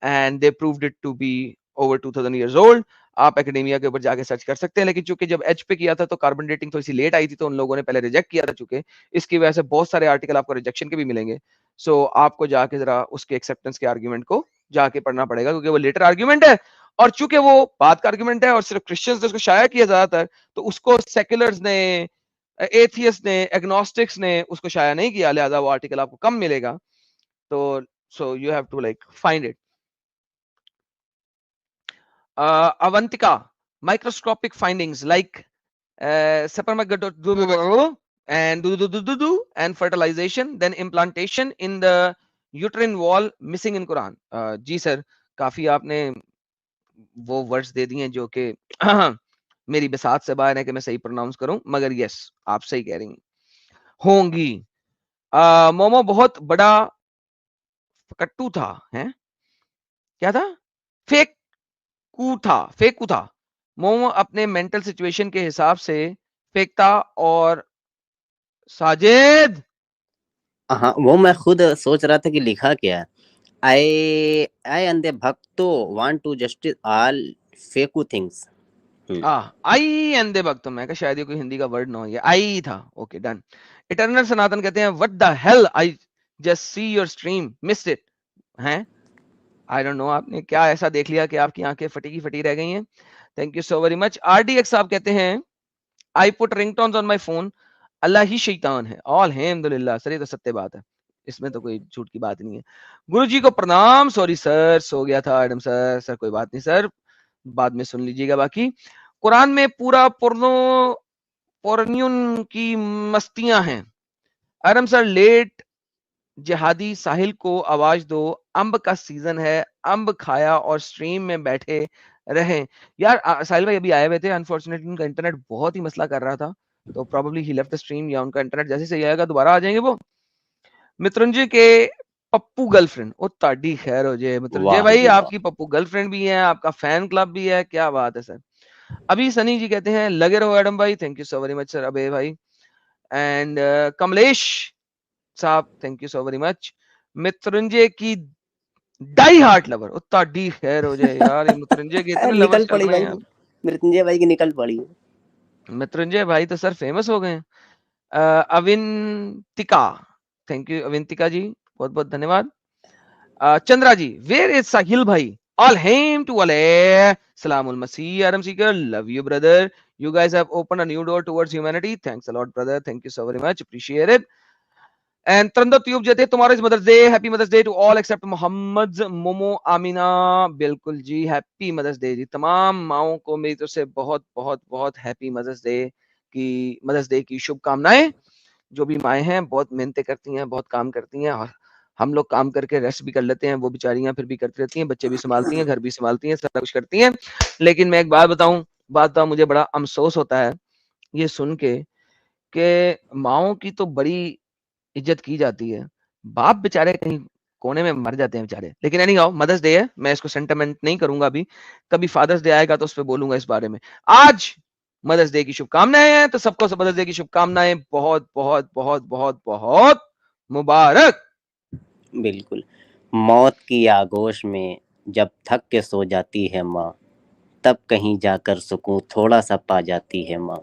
and they proved it to be over 2000 years old. आप एकेडेमिया के ऊपर जाके सर्च कर सकते हैं, लेकिन चूंकि जब एच पे किया था तो कार्बन डेटिंग थोड़ी सी लेट आई थी, तो उन लोगों ने पहले रिजेक्ट किया था, चूंकि इसकी वजह से बहुत सारे आर्टिकल आपको रिजेक्शन के भी मिलेंगे. सो आपको जाके जरा उसके एक्सेप्टेंस के आर्ग्यूमेंट को जाके पढ़ना पड़ेगा, क्योंकि वो लेटर आर्ग्यूमेंट है, और चूंकि वो बाद का आर्ग्यूमेंट है और सिर्फ क्रिश्चियंस ने उसको शाया किया ज्यादातर, तो उसको सेक्युलर्स ने, एथियस्ट ने, एग्नोस्टिक्स ने उसको शाया नहीं किया, लिहाजा वो आर्टिकल आपको कम मिलेगा. तो so you have to like find it. Avantika, microscopic findings like spermatogenesis and fertilization, then implantation in the uterine wall missing in Quran. जी सर, काफी आपने वो वर्ड्स दे दिए हैं जो कि मेरी बसात से बाहर है कि मैं सही प्रोनाउंस करूं, मगर यस, आप सही कह रही होंगी. मोमो बहुत बड़ा कट्टू था, हैं? क्या था? फेक फेकू था. मोमो अपने मेंटल सिचुएशन के हिसाब से फेंकता. और साजिद, हाँ, वो मैं खुद सोच रहा था कि लिखा क्या है। आई अंधे भक्तो वांट टू जस्टिस ऑल फेकू थिंग्स। आई अंधे भक्त, मैं कहा शायद ये कोई हिंदी का वर्ड ना हो, ये आई था. Okay done. इटर्नल सनातन कहते हैं what the hell, I just see your stream, missed it. हैं? आई डोंट नो, आपने क्या ऐसा देख लिया कि आपकी आंखें फटी की फटी रह गई हैं. Thank you so very much. RDX साहब कहते हैं I put ringtones on my phone, अल्लाह ही शैतान है. ऑल अल्हम्दुलिल्लाह. सर ये तो सत्य बात है, इसमें तो कोई झूठ की बात नहीं है. गुरु जी को प्रणाम. सॉरी सर, सो गया था एडम सर. सर कोई बात नहीं सर, बाद में सुन लीजिएगा. बाकी कुरान में पूरा पोर्नियन की मस्तियां हैं. एडम सर, लेट जिहादी साहिल को आवाज दो, अंब का सीजन है, अंब खाया और स्ट्रीम में बैठे रहे. यार साहिल भाई अभी आए हुए थे, अनफॉर्चुनेटली उनका इंटरनेट बहुत ही मसला कर रहा था, तो probably he left the stream, या उनका इंटरनेट जैसे सही आएगा दोबारा आ जाएंगे वो. मित्रंजय के पप्पू गर्लफ्रेंड, ओ ताड़ी खैर हो जाए मित्रंजय वाह भाई, जी वाह। आपकी पप्पू गर्लफ्रेंड भी है, आपका फैन क्लब भी है, क्या बात है सर. अभी सनी जी कहते हैं लगे रहो एडम भाई, thank you so very much sir अबे भाई. एंड कमलेश साहब, thank you so very much. Mitranjay की डाई हार्ट लवर, उतना डी खैर हो जाए यार, ये मित्रंजय के इतने लवर्स निकल चल पड़ी रहे हैं भाई, यार. मृत्युंजय भाई की निकल पड़ी। मित्रंजय भाई तो सर फेमस हो गए हैं. अविंतिका, थैंक यू अविंतिका जी, बहुत बहुत धन्यवाद. चंद्रा जी, वेयर इज साहिल भाई, All haim to Ale. Salamul Masih, Adam Seeker. Love you, brother. You guys have opened a new door towards humanity. Thanks a lot, brother. Thank you so very much. Appreciate it. And Tranda Tube Jate, tomorrow is Mother's Day. Happy Mother's Day to all except Muhammad's Momo Amina. बिल्कुल जी, happy mother's day जी। तमाम माओं को मेरी तरफ से बहुत बहुत बहुत happy mother's day की शुभकामनाएं। जो भी माएँ हैं बहुत मेहनतें करती हैं, बहुत काम करती हैं, और हम लोग काम करके रेस्ट भी कर लेते हैं, वो बेचारियाँ फिर भी करती रहती हैं, बच्चे भी सँभालती हैं, घर भी सँभालती हैं, सारा कुछ करती हैं। लेकिन मैं एक बात बताऊँ, मुझे बड़ा अफ़सोस होता है ये सुन के कि माँओं की तो बड़ी इज़्ज़त की जाती है, बाप बेचारे कहीं कोने में मर जाते हैं बेचारे। लेकिन एनी हाउ मदर्स डे है, मैं इसको सेंटिमेंट नहीं करूँगा अभी, कभी फादर्स डे आएगा तो उस पे बोलूँगा इस बारे में। आज मदर्स डे की शुभकामनाएँ हैं, तो सबको मदर्स डे की शुभकामनाएँ बहुत, बहुत, बहुत, बहुत, बहुत मुबारक। बिल्कुल। मौत की आगोश में जब थक के सो जाती है माँ, तब कहीं जाकर सुकून थोड़ा-सा पा जाती है माँ।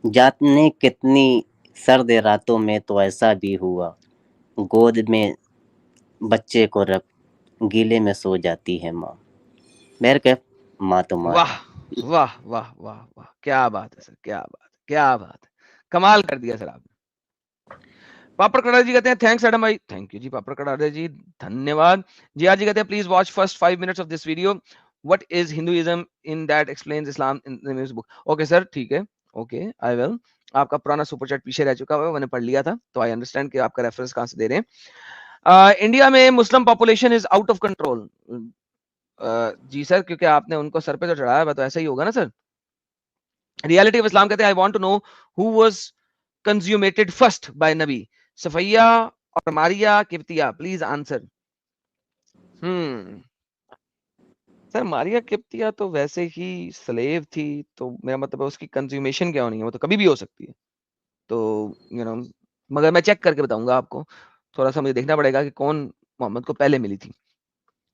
जाने कितनी सर्द रातों में तो ऐसा भी हुआ, गोद में बच्चे को रख गीले में सो जाती है माँ। बहरकैफ माँ तो माँ वाह! है। वाह, वाह, वाह, वाह! क्या बात है सर, क्या बात है, क्या बात है। कमाल कर दिया सर आपने। पापड़ कड़ारे जी कहते हैं थैंक्स एडम भाई। थैंक यू जी पापड़ कड़ारे जी, धन्यवाद। जिया जी कहते हैं please watch first 5 minutes of this video. What is Hinduism in that explains Islam in the music book. Okay sir, ठीक है। Okay, I will. आपका पुराना सुपर चैट पीछे रह चुका है, मैंने पढ़ लिया था, तो आई अंडरस्टैंड कि आपका रेफरेंस कहाँ से दे रहे हैं। इंडिया में Muslim population is out of control. जी सर, क्योंकि आपने उनको सर पे तो चढ़ाया है, तो ऐसा ही होगा ना सर। रियलिटी ऑफ इस्लाम कहते हैं I want to know who was consummated first by नबी, सफैया और Maria Qibtiyya, please answer. Sir Maria Qibtiyya तो वैसे ही स्लेव थी, तो मेरा मतलब है उसकी कंज्यूमेशन क्या होनी है, वो तो कभी भी हो सकती है। तो मगर मैं चेक करके बताऊंगा आपको, थोड़ा सा मुझे देखना पड़ेगा कि कौन मोहम्मद को पहले मिली थी।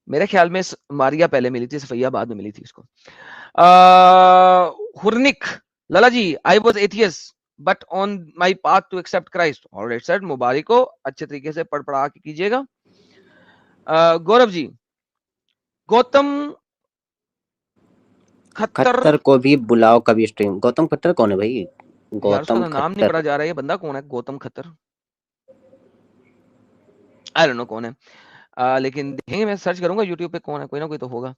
मेरे ख्याल में मारिया पहले मिली थी, सफैया बाद में मिली थी उसको। हुरनिक Lala ji, I was atheist but on my path to accept Christ. Alright sir, मुबारक हो, अच्छे तरीके से पढ़ पढ़ा के कीजिएगा। गौरव जी, गौतम खट्टर खत्तर, को भी बुलाओ कभी स्ट्रीम। गौतम खट्टर कौन है भाई? यार उसका गौतम तो नाम नहीं खट्टर पढ़ा जा रहा है, ये बंदा कौन है गौतम खत्तर? आई डोंट नो कौन है। लेकिन देखेंगे, मैं सर्च करूंगा यूट्यूब पे कौन है, कोई ना कोई तो होगा।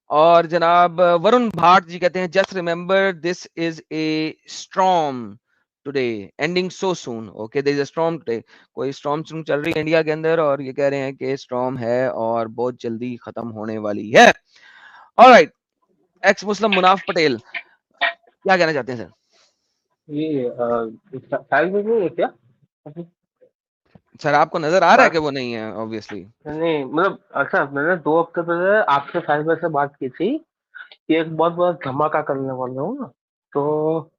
और जनाब वरुण भाट जी कहते हैं just remember this is a storm today ending so soon. Okay, there is a storm today. कोई स्टॉर्म चल रही है इंडिया के अंदर, और ये कह रहे हैं कि स्टॉर्म है और बहुत जल्दी खत्म होने वाली है। ऑलराइट, एक्स मुस्लिम मुनाफ पटेल क्या कहना चाहते हैं सर? ये फाइल में नहीं है क्या? सर आपको नजर आ रहा है हाँ, कि वो नहीं है? ऑब्वियसली। नहीं मतलब अच्छा, मैंने 2 हफ्ते पहले आपसे साइबर से बात की थी कि एक बहुत बड़ा धमाका करने वाला हूँ ना, तो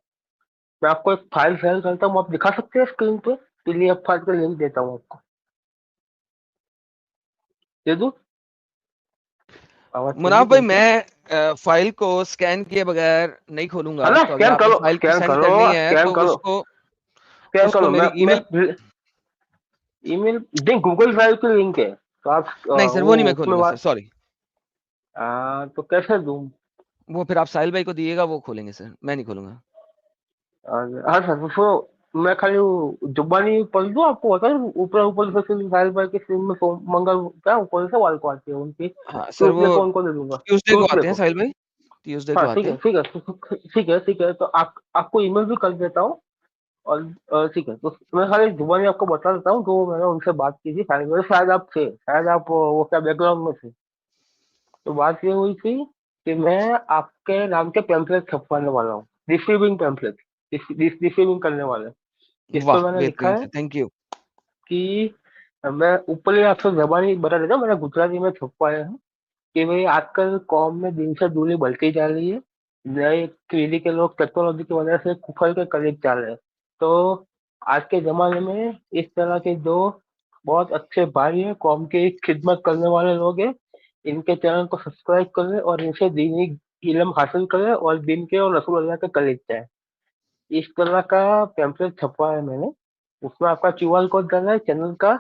मैं आपको एक फाइल शेयर करता हूँ, आप दिखा सकते हैं स्क्रीन पे? पीडीएफ फाइल का लिंक देता हूँ आपको, दे दूँ? आवाज मुनाफ चाहिए भाई, क्या? मैं फाइल को स्कैन किए बगैर नहीं है खोलूंगा, ना, तो अगर स्कैन आपने करो, फाइल स्कैन सेंड करो, करनी है स्कैन तो करो, उसको स्कैन उसको करो। मेरी मैं ईमेल। ईमेल नहीं, गूगल ड्राइव की लिंक है, तो आप नहीं सर, वो वो नहीं मैं उसमें खोलूंगा सर, सॉरी। तो कैसे दूँ? वो फिर आप साहिल भाई को दिएगा, वो खोलेंगे सर, मैं नहीं खोलूंगा। हाँ सर, तो मैं खाली जुबानी पढ़ दूँ, आपको बता दूँ ऊपर ऊपर से फिर साहिल भाई की फिल्म में मंगल क्या कौन से वाल को आती है उनकी हाँ सर, ट्यूसडे वो को दे दूंगा, ट्यूसडे को ट्यूसडे आते हैं को। साहिल भाई, ट्यूसडे को हाँ आते हैं। ठीक है, तो आपको ईमेल भी कर देता हूँ। और ठीक है, तो मैं खाली जुबानी आपको बता देता हूँ, तो मैंने उनसे बात की थी साहिल भाई, शायद आप थे, शायद आप वो क्या बैकग्राउंड में थे। तो बात ये हुई थी कि मैं आपके नाम के पैम्फलेट छपवाने वाला हूँ, रिसीविंग पैम्फलेट, रिसीविंग करने वाले, इस पर वाह, मैंने लिखा बेहतरीन है सर, थैंक यू। कि मैं ऊपर ही आपसे जबानी बता देता हूँ, मैंने गुजराती में छपवाया है कि भाई आजकल कौम में दिन से दूरी बढ़ती जा रही है, नए पीढ़ी के लोग टेक्नोलॉजी की वजह से कुफर के करीब जा रहे हैं। तो आज के जमाने में इस तरह के दो बहुत अच्छे भाई हैं, कौम की खिदमत करने वाले लोग हैं, इनके चैनल को सब्सक्राइब करें और इनसे दीनी इल्म हासिल करें और दिन के और रसूल अल्लाह के करीब जाए। इस तरह का पैम्पलेट छपवा है मैंने, उसमें आपका क्यूआर कोड डालना है चैनल का,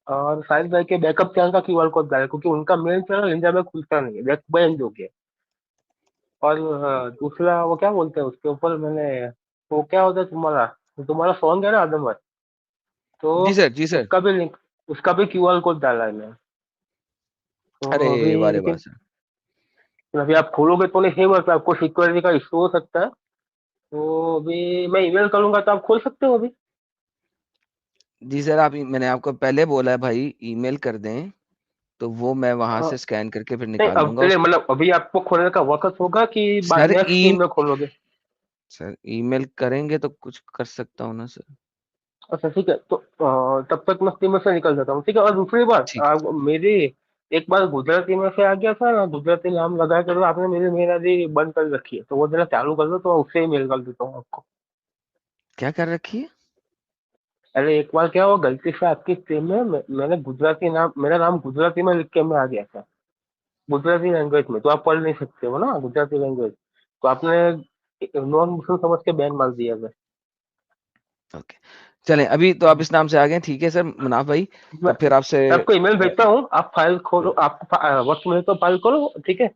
और साहिल भाई के बैकअप चैनल का क्यूआर कोड डाले, क्योंकि उनका मेन चैनल इंडिया में खुलता नहीं है, बैन हो गया। और दूसरा वो क्या बोलते हैं उसके ऊपर मैंने, वो क्या होता है तुम्हारा, तुम्हारा सॉन्ग है ना आदम, तो जी सर, जी सर। उसका भी लिंक, उसका भी क्यूआर कोड डाला है मैंने। अरे तो अभी वाह रे वाह लेकिन सर। अभी आप खोलोगे तो नहीं, सेम है, आपको सिक्योरिटी का इशू हो सकता है। तो अभी मैं ईमेल करूंगा तो आप खोल सकते हो अभी। जी सर, मैंने आपको पहले बोला है भाई, ईमेल कर दें तो वो मैं वहां हाँ, से स्कैन करके फिर नहीं निकाल अब दूंगा चलिए, उसको। मतलब अभी आपको खोलने का वक्त होगा कि सर नेक्स्ट ई दिन में खोलोगे? सर ईमेल करेंगे तो कुछ कर सकता हूँ ना सर। अच्छा ठीक है, तो तब तक मैं स्टीमर से निकल जाता हूँ, ठीक है। और दूसरी बात, ठीक है। मेरी एक बार गुजराती में से आ गया था ना, गुजराती नाम लगा कर आपने मेरी मेल आईडी बंद कर रखी है, तो वो जरा चालू कर दो, तो मैं उससे ही मेल कर देता हूँ आपको। क्या कर रखी है? अरे एक बार क्या हुआ, गलती से आपकी स्ट्रीम में मैंने गुजराती नाम, मेरा नाम गुजराती में लिख के मैं आ गया था, गुजराती लैंग्वेज में, तो आप पढ़ नहीं सकते हो ना गुजराती लैंग्वेज, तो आपने नॉन मुस्लिम समझ के बैन मार दिया था। ओके, चलें, अभी तो आप इस नाम से आ गए, ठीक है सर मुनाफ भाई। मैं तो फिर आपसे आपको ईमेल भेजता हूँ, आप फाइल खोलो, आपको वक्त मिले तो फाइल खोलो, ठीक है।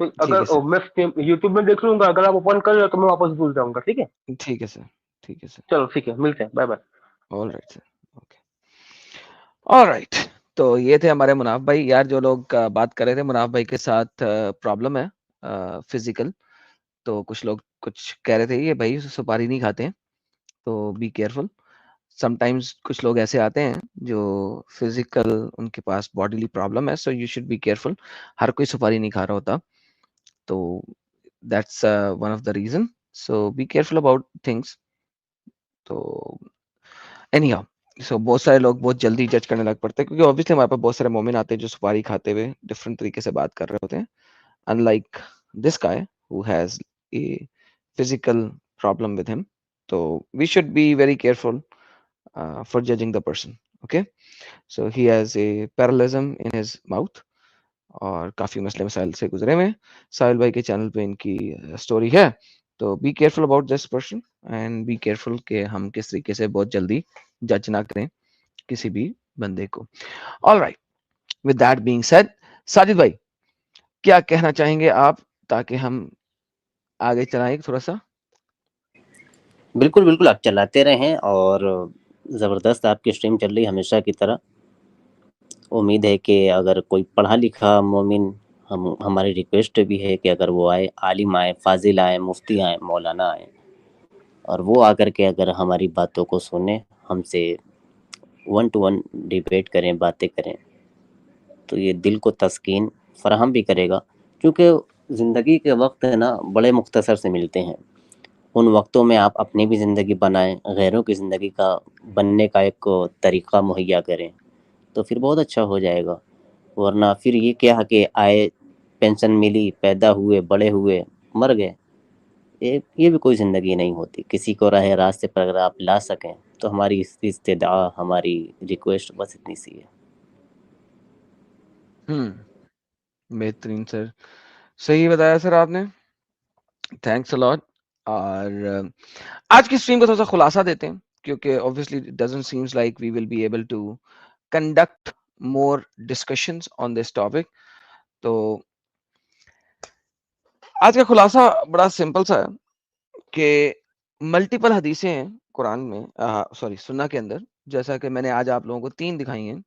फिर ठीक है अगर सर, मैं यूट्यूब में देख लूंगा, अगर आप ओपन कर रहे हो तो मैं वापस भूल जाऊंगा, ठीक है। ठीक है सर, ठीक है सर। चलो ठीक है, मिलते हैं, bye bye. All right sir. Okay, all right. तो ये थे हमारे मुनाफ भाई। यार जो लोग बात कर रहे थे, मुनाफ भाई के साथ प्रॉब्लम है फिजिकल। तो कुछ लोग कुछ कह रहे थे ये भाई सुपारी नहीं खाते हैं, तो बी केयरफुल। समटाइम्स कुछ लोग ऐसे आते हैं जो फिजिकल, उनके पास बॉडीली प्रॉब्लम है, so you should be careful. हर कोई सुपारी नहीं खा रहा होता, तो that's one of the reason, so be careful about things. तो एनी हाउ, सो बहुत सारे लोग बहुत जल्दी जज करने लग पड़ते हैं, क्योंकि ऑब्वियसली हमारे पास बहुत सारे मोमिन आते हैं जो सुपारी खाते हुए डिफरेंट तरीके से बात कर रहे होते हैं, unlike this guy who has a physical problem with him. तो we should be very careful for judging the person. Okay, so he has a paralysm in his mouth, और काफी मसले मसाइल से गुजरे हुए हैं। साहिल भाई के चैनल पे इनकी स्टोरी है। तो B careful about this person, and be careful कि हम किस तरीके से बहुत जल्दी जज ना करें किसी भी बंदे को। All right, with that being said, Sajid भाई क्या कहना चाहेंगे आप, ताकि हम आगे चलाएं थोड़ा सा? बिल्कुल बिल्कुल, आप चलाते रहें, और ज़बरदस्त आपकी स्ट्रीम चल रही हमेशा की तरह। उम्मीद है कि अगर कोई पढ़ा लिखा मोमिन, हम हमारी रिक्वेस्ट भी है कि अगर वो आए, आलिम आए, फाजिल आए, मुफ्ती आए, मौलाना आए, और वो आकर के अगर हमारी बातों को सुने, हमसे वन टू वन डिबेट करें, बातें करें, तो ये दिल को तस्कीन फ़राहम भी करेगा। क्योंकि ज़िंदगी के वक्त है ना, बड़े मुख्तसर से मिलते हैं। उन वक्तों में आप अपनी भी ज़िंदगी बनाएं, गैरों की ज़िंदगी का बनने का एक तरीक़ा मुहैया करें, तो फिर बहुत अच्छा हो जाएगा। वरना फिर ये क्या कि आए, पेंशन मिली, पैदा हुए, बड़े हुए, मर गए, ये भी कोई ज़िंदगी नहीं होती। किसी को राह रास्ते पर अगर आप ला सकें, तो हमारी इस्तिदा, हमारी रिक्वेस्ट बस इतनी सी है। बेहतरीन सर, सही बताया सर आपने, थैंक्स अ लॉट। और आज की स्ट्रीम का थोड़ा सा खुलासा देते हैं, क्योंकि obviously it doesn't seems like we will be able to conduct more discussions on this topic. तो आज का खुलासा बड़ा सिंपल सा है कि मल्टीपल हदीसें हैं कुरान में, सॉरी सुन्ना के अंदर, जैसा कि मैंने आज आप लोगों को 3 दिखाई हैं।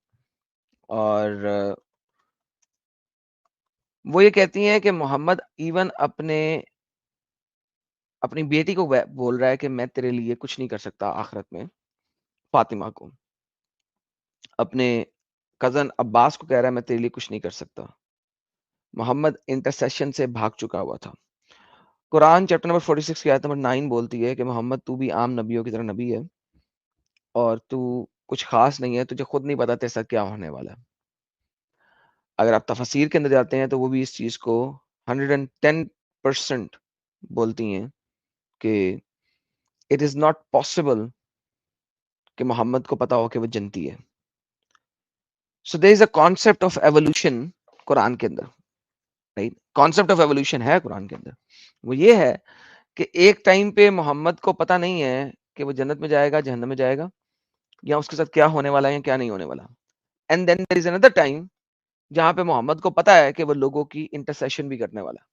और वो ये कहती हैं कि मोहम्मद इवन अपनी बेटी को बोल रहा है कि मैं तेरे लिए कुछ नहीं कर सकता आखिरत में। फातिमा को, अपने कजन अब्बास को कह रहा है मैं तेरे लिए कुछ नहीं कर सकता। मोहम्मद इंटरसेशन से भाग चुका हुआ था। कुरान चैप्टर नंबर 46 की आयत नंबर 9 बोलती है कि मोहम्मद तू भी आम नबियों की तरह नबी है, और तू कुछ खास नहीं है, तुझे खुद नहीं पता तेरे साथ क्या होने वाला है। अगर आप तफसीर के अंदर जाते हैं तो वो भी इस चीज को 110% बोलती हैं कि इट इज नॉट पॉसिबल कि मोहम्मद को पता हो कि वो जन्नती है। So there is a concept of evolution Quran के अंदर, राइट? कॉन्सेप्ट ऑफ एवोल्यूशन है कुरान के अंदर। वो ये है कि एक टाइम पे मोहम्मद को पता नहीं है कि वो जन्नत में जाएगा, जहन्नम में जाएगा, या उसके साथ क्या होने वाला है या क्या नहीं होने वाला। And then there is another time जहां पे मोहम्मद को पता है कि वो लोगों की इंटरसेशन भी करने वाला है।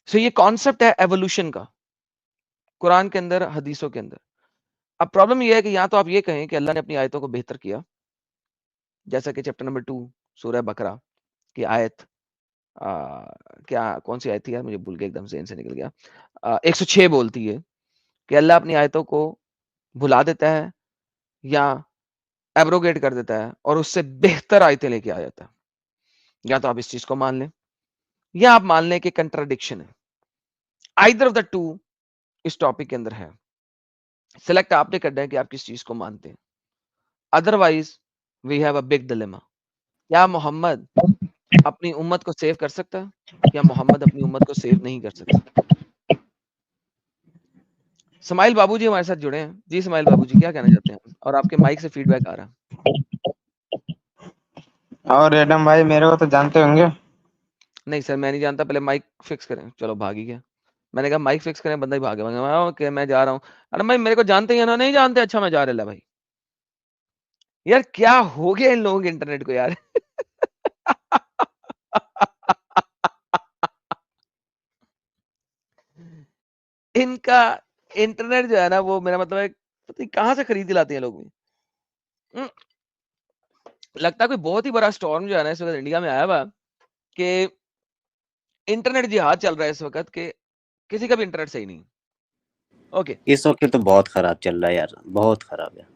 सो ये कॉन्सेप्ट है एवोल्यूशन का, कुरान के अंदर, हदीसों के अंदर। अब प्रॉब्लम ये है कि या तो आप ये कहें कि अल्लाह ने अपनी आयतों को बेहतर किया, जैसा कि चैप्टर नंबर 2 सूरह बकरा की आयत क्या कौन सी आयत थी यार, मुझे भूल गया, एकदम ज़हन से निकल गया। 106 बोलती है कि अल्लाह अपनी आयतों को भुला देता है या एब्रोगेट कर देता है और उससे बेहतर आयतें लेके आ जाता है। या तो आप इस चीज को मान लें या आप मान लें कि कंट्राडिक्शन है। आइदर ऑफ द टू इस टॉपिक के अंदर है। सिलेक्ट आपने करना है कि आप किस चीज को मानते हैं। Otherwise we have a big dilemma. क्या मोहम्मद अपनी उम्मत को सेव कर सकता है या मोहम्मद अपनी उम्मत को सेव नहीं कर सकता? स्माइल बाबूजी हमारे साथ जुड़े हैं। जी स्माइल बाबूजी, क्या कहना चाहते हैं? और आपके माइक से फीडबैक आ रहा है। और एडम भाई मेरे को तो जानते होंगे। नहीं सर, मैं नहीं जानता, पहले माइक फिक्स करें। चलो भाग ही गया। मैंने कहा माइक फिक्स करें, बंदा ही भागे। ओके मैं जा रहा हूँ। अरे भाई मेरे को जानते ही है ना? नहीं जानते? अच्छा मैं जा रहा भाई। यार क्या हो गया इन लोगों के इंटरनेट को यार। इनका इंटरनेट जो है ना, वो मेरा मतलब है पता नहीं कहां से खरीद के लाते हैं लोग। लगता है कोई बहुत ही बड़ा स्टॉर्म जो है ना इस वक्त इंडिया में आया हुआ कि इंटरनेट जिहाद चल रहा है इस वक्त के किसी का भी इंटरनेट सही नहीं। ओके इस वक्त तो बहुत खराब चल रहा है यार, बहुत खराब है,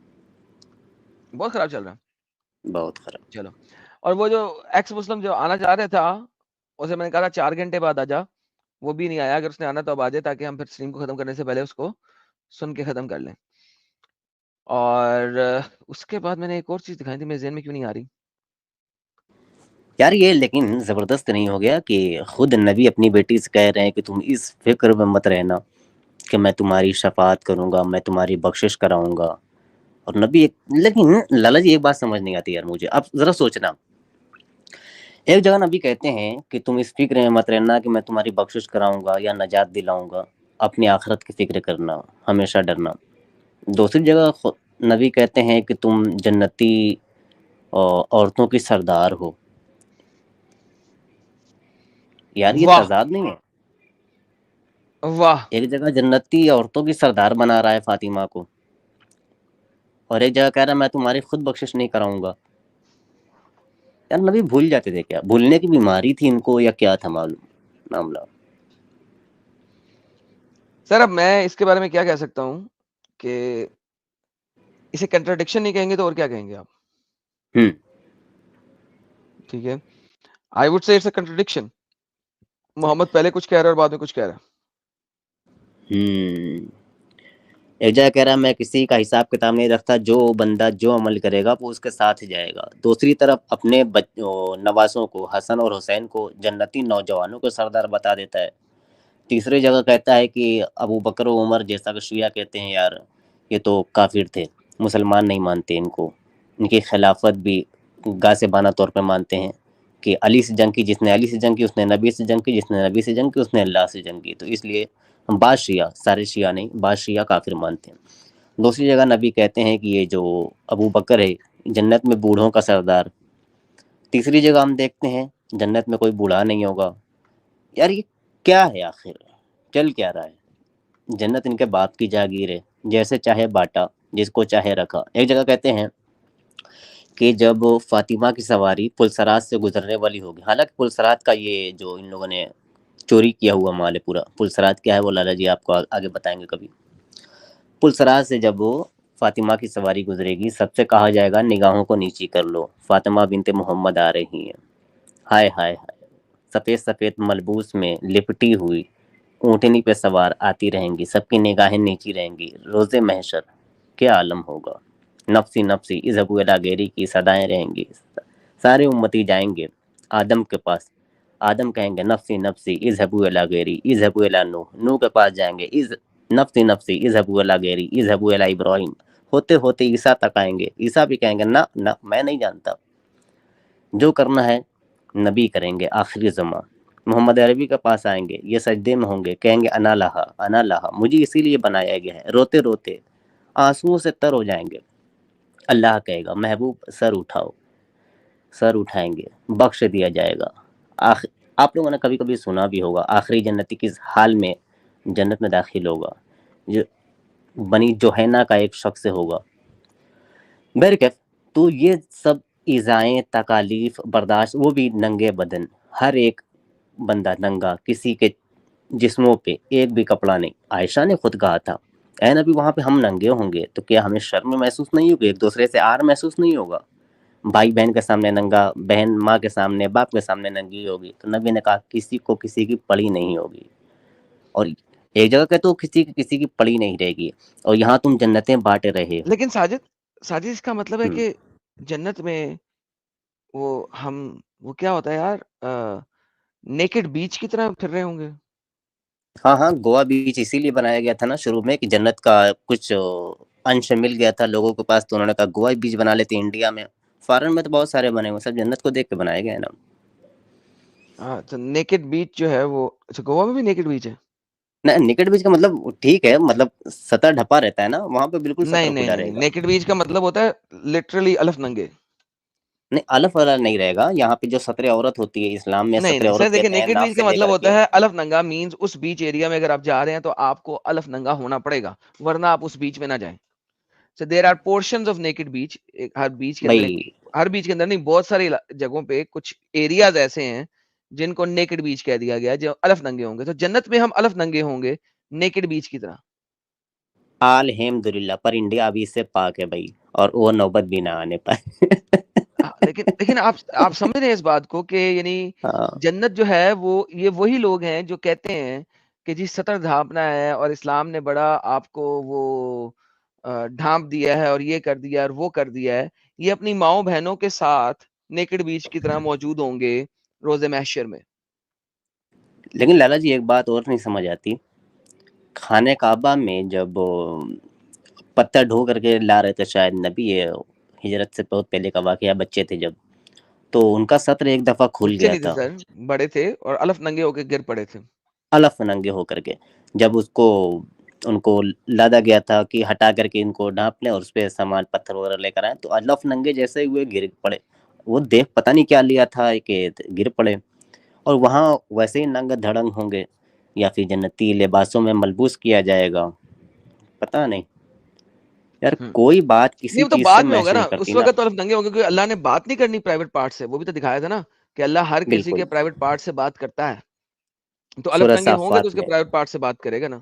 बहुत खराब चल रहा है, बहुत खराब। चलो। और वो जो एक्स मुस्लिम जो आना चाह रहा था, उसे मैंने कहा था 4 घंटे बाद आ जा, वो भी नहीं आया। अगर उसने आना तो अब आ जाए, ताकि हम फिर स्ट्रीम को खत्म करने से पहले उसको सुन के खत्म कर लें। और उसके बाद मैंने एक और चीज दिखाई थी, मेरे ज़हन में क्यों नहीं आ रही यार ये लेकिन जबरदस्त नहीं हो गया कि खुद नबी अपनी बेटी से कह रहे हैं कि तुम इस फिक्र में मत रहना कि मैं तुम्हारी शफात करूंगा, मैं तुम्हारी बख्शिश कराऊंगा। और नबी एक, लेकिन लाला जी एक बात समझ नहीं आती यार मुझे। आप जरा सोचना, एक जगह नबी कहते हैं कि तुम इस फिक्र में मत रहना कि मैं तुम्हारी बख्शिश कराऊंगा या नजात दिलाऊंगा, अपनी आखिरत की फिक्र करना, हमेशा डरना। दूसरी जगह नबी कहते हैं कि तुम जन्नती औरतों की सरदार हो। यार ये वाह तजाद नहीं है? वाह। एक जगह जन्नती औरतों की सरदार बना रहा है फातिमा को, और एक जगह कह रहा है मैं तुम्हारी खुद बख्शिश नहीं कराऊंगा। यार नबी भूल जाते थे क्या? भूलने की बीमारी थी इनको या क्या था मालूम मामला? सर अब मैं इसके बारे में क्या कह सकता हूँ कि इसे कंट्राडिक्शन नहीं कहेंगे तो और क्या कहेंगे आप? ठीक है, I would say it's a contradiction. Muhammad पहले कुछ कह रहा है और बाद में कुछ कह रहा है। एक जगह कह रहा है मैं किसी का हिसाब किताब नहीं रखता, जो बंदा जो अमल करेगा वो उसके साथ ही जाएगा। दूसरी तरफ अपने नवासों को, हसन और हुसैन को जन्नती नौजवानों को सरदार बता देता है। तीसरी जगह कहता है कि अबू बकर और उमर, जैसा कि शिया कहते हैं यार ये तो काफिर थे, मुसलमान नहीं मानते इनको, इनकी खिलाफत भी गासिबाना तौर पर मानते हैं कि अली से जंग की जिसने अली से जंग की उसने नबी से जंग की, जिसने नबी से जंग की उसने अल्लाह से जंग की। तो इसलिए हम बाद शिया, सारे शिया नहीं, बाद शिया काफिर मानते हैं। दूसरी जगह नबी कहते हैं कि ये जो अबू बकर है जन्नत में बूढ़ों का सरदार। तीसरी जगह हम देखते हैं जन्नत में कोई बूढ़ा नहीं होगा। यार ये क्या है आखिर, चल क्या रहा है? जन्नत इनके बाप की जागीर है, जैसे चाहे बांटा, जिसको चाहे रखा। एक जगह कहते हैं कि जब फातिमा की सवारी पुलसरात से गुजरने वाली होगी, हालांकि पुलसरात का ये जो इन लोगों ने चोरी किया हुआ माल है पूरा, पुलसरात क्या है वो लाला जी आपको आगे बताएंगे कभी। पुलसरात से जब वो फातिमा की सवारी गुजरेगी, सबसे कहा जाएगा निगाहों को नीची कर लो, फातिमा बिनते मोहम्मद आ रही हैं। हाय हाय हाय, सफ़ेद सफ़ेद मलबूस में लिपटी हुई ऊँटनी पे सवार आती रहेंगी, सबकी निगाहें नीची रहेंगी। रोज़े महशर क्या आलम होगा। नफ्सी नफ्सी इज़हबू इला गैरी की सदाएं रहेंगी। सारे उम्मती जाएंगे आदम के पास, आदम कहेंगे नफ्सी नफ्सी इज़हबू इला गैरी, इज़हबू इला नूह, नूह के पास जाएंगे इज़ नफ्सी नफ्सी इज़हबू इला गैरी, इज़हबू इला इब्राहिम। होते होते ईसा तक आएंगे, ईसा भी कहेंगे ना ना मैं नहीं जानता। जो करना है नबी करेंगे आखिरी ज़मा। मोहम्मद अरबी के पास आएंगे, ये सजदे में होंगे, कहेंगे अना लहा, मुझे इसीलिए बनाया गया है। रोते रोते आंसुओं से तर हो जाएंगे। अल्लाह कहेगा महबूब सर उठाओ, सर उठाएंगे, बख्श दिया जाएगा। आख आप लोगों ने कभी कभी सुना भी होगा आखिरी जन्नती किस हाल में जन्नत में दाखिल होगा, जो बनी जोहैना का एक शख्स होगा। बहरकैफ, तो ये सब इज़ाएं तकालीफ बर्दाश्त, वो भी नंगे बदन, हर एक बंदा नंगा, किसी के जिस्मों पे एक भी कपड़ा नहीं। आयशा ने खुद कहा था, ऐ नबी वहां पे हम नंगे होंगे तो क्या हमें शर्म महसूस नहीं होगी, एक दूसरे से आर महसूस नहीं होगा? भाई बहन के सामने नंगा, बहन माँ के सामने, बाप के सामने नंगी होगी, तो नबी ने कहा किसी को किसी की पड़ी नहीं होगी। और एक जगह के तो किसी की पड़ी नहीं रहेगी, और यहाँ तुम जन्नतें बांटे रहे हो। लेकिन साजिद इसका मतलब है हम्म, कि जन्नत में वो क्या होता है यार, नेकेड बीच की तरह फिर रहे होंगे। हाँ हाँ, गोवा बीच इसीलिए बनाया गया था ना शुरू में कि जन्नत का कुछ अंश मिल गया था लोगों के पास, तो उन्होंने कहा गोवा बीच बना लेते हैं इंडिया में। फॉरेन में तो बहुत सारे बने हुए, सब जन्नत को देख के बनाए गए हैं ना। हाँ, तो नेकेड बीच जो है वो, अच्छा गोवा में भी नेकेड बीच है? ना, निकट बीच का मतलब ठीक है, मतलब सतह ढपा रहता है ना, वहां पे बिल्कुल नहीं सतह नहीं खुला नहीं, रहेगा। नेकेड बीच का मतलब होता है लिटरली अलफ नंगे। नहीं, अलफ वाला नहीं रहेगा, यहाँ पे जो सतरे औरत होती है इस्लाम में, नहीं सतरे नहीं सर, औरत देखिए कहते हैं नेकेड नाक बीच से का मतलब लेकर होता के। है अलफ नंगा, मींस उस बीच एरिया में अगर आप जा रहे हैं तो आपको अलफ नंगा होना पड़ेगा, वरना आप उस बीच में ना जाएं। So there are portions of naked beach, हर बीच के अंदर भाई हर बीच के अंदर नहीं, बहुत सारी जगहों पे कुछ एरियाज ऐसे हैं जिनको नेकेड बीच कह दिया गया है, जो अलफ नंगे होंगे। तो जन्नत में हम अलफ नंगे होंगे नेकेड बीच की तरह। अल्हम्दुलिल्लाह, पर इंडिया अभी इससे पाक है भाई, और वो नौबत भी ना आने पाए। हाँ, लेकिन आप समझ रहे हैं इस बात को कि यानी हाँ, जन्नत जो है वो ये वही लोग हैं जो कहते हैं कि जी सतर ढांपना है और इस्लाम ने बड़ा आपको वो ढांप दिया है और ये कर दिया और वो कर दिया है, ये अपनी माओ बहनों के साथ नेकेड बीच की तरह मौजूद होंगे रोज़े महशर में। लेकिन लाला जी एक बात और नहीं समझ आती, खाने काबा में जब पत्थर ढो करके ला रहे थे शायद नबी, ये हिजरत से बहुत पहले का वाकया, बच्चे थे जब, तो उनका सत्र एक दफा खुल बच्चे गया नहीं थे था, सर, बड़े थे और अलफ नंगे होके गिर पड़े थे। अलफ नंगे होकर के। जब उसको उनको लादा गया था कि हटा करके इनको ढांप लें और उस पे सामान पत्थर वगैरह लेकर आए, तो अलफ नंगे जैसे हुए गिर पड़े। वो देख पता नहीं क्या लिया था कि गिर पड़े। और वहाँ वैसे ही नंग धड़ंग होंगे, या फिर जन्नती लिबासों में मलबूस किया जाएगा, पता नहीं यार, हम्म कोई बात नहीं, किसी वो तो चीज से बाद में मैच होगा ना, नहीं करती उस ना। वक्त तो अलफ नंगे होंगे क्योंकि अल्लाह ने बात नहीं करनी प्राइवेट पार्ट से, वो भी तो दिखाया था ना कि अल्लाह हर किसी के बिल्कुल, प्राइवेट पार्ट से बात करता है। तो अलफ सूरह नंगे होंगे तो साफात उसके में। प्राइवेट पार्ट से बात करेगा ना।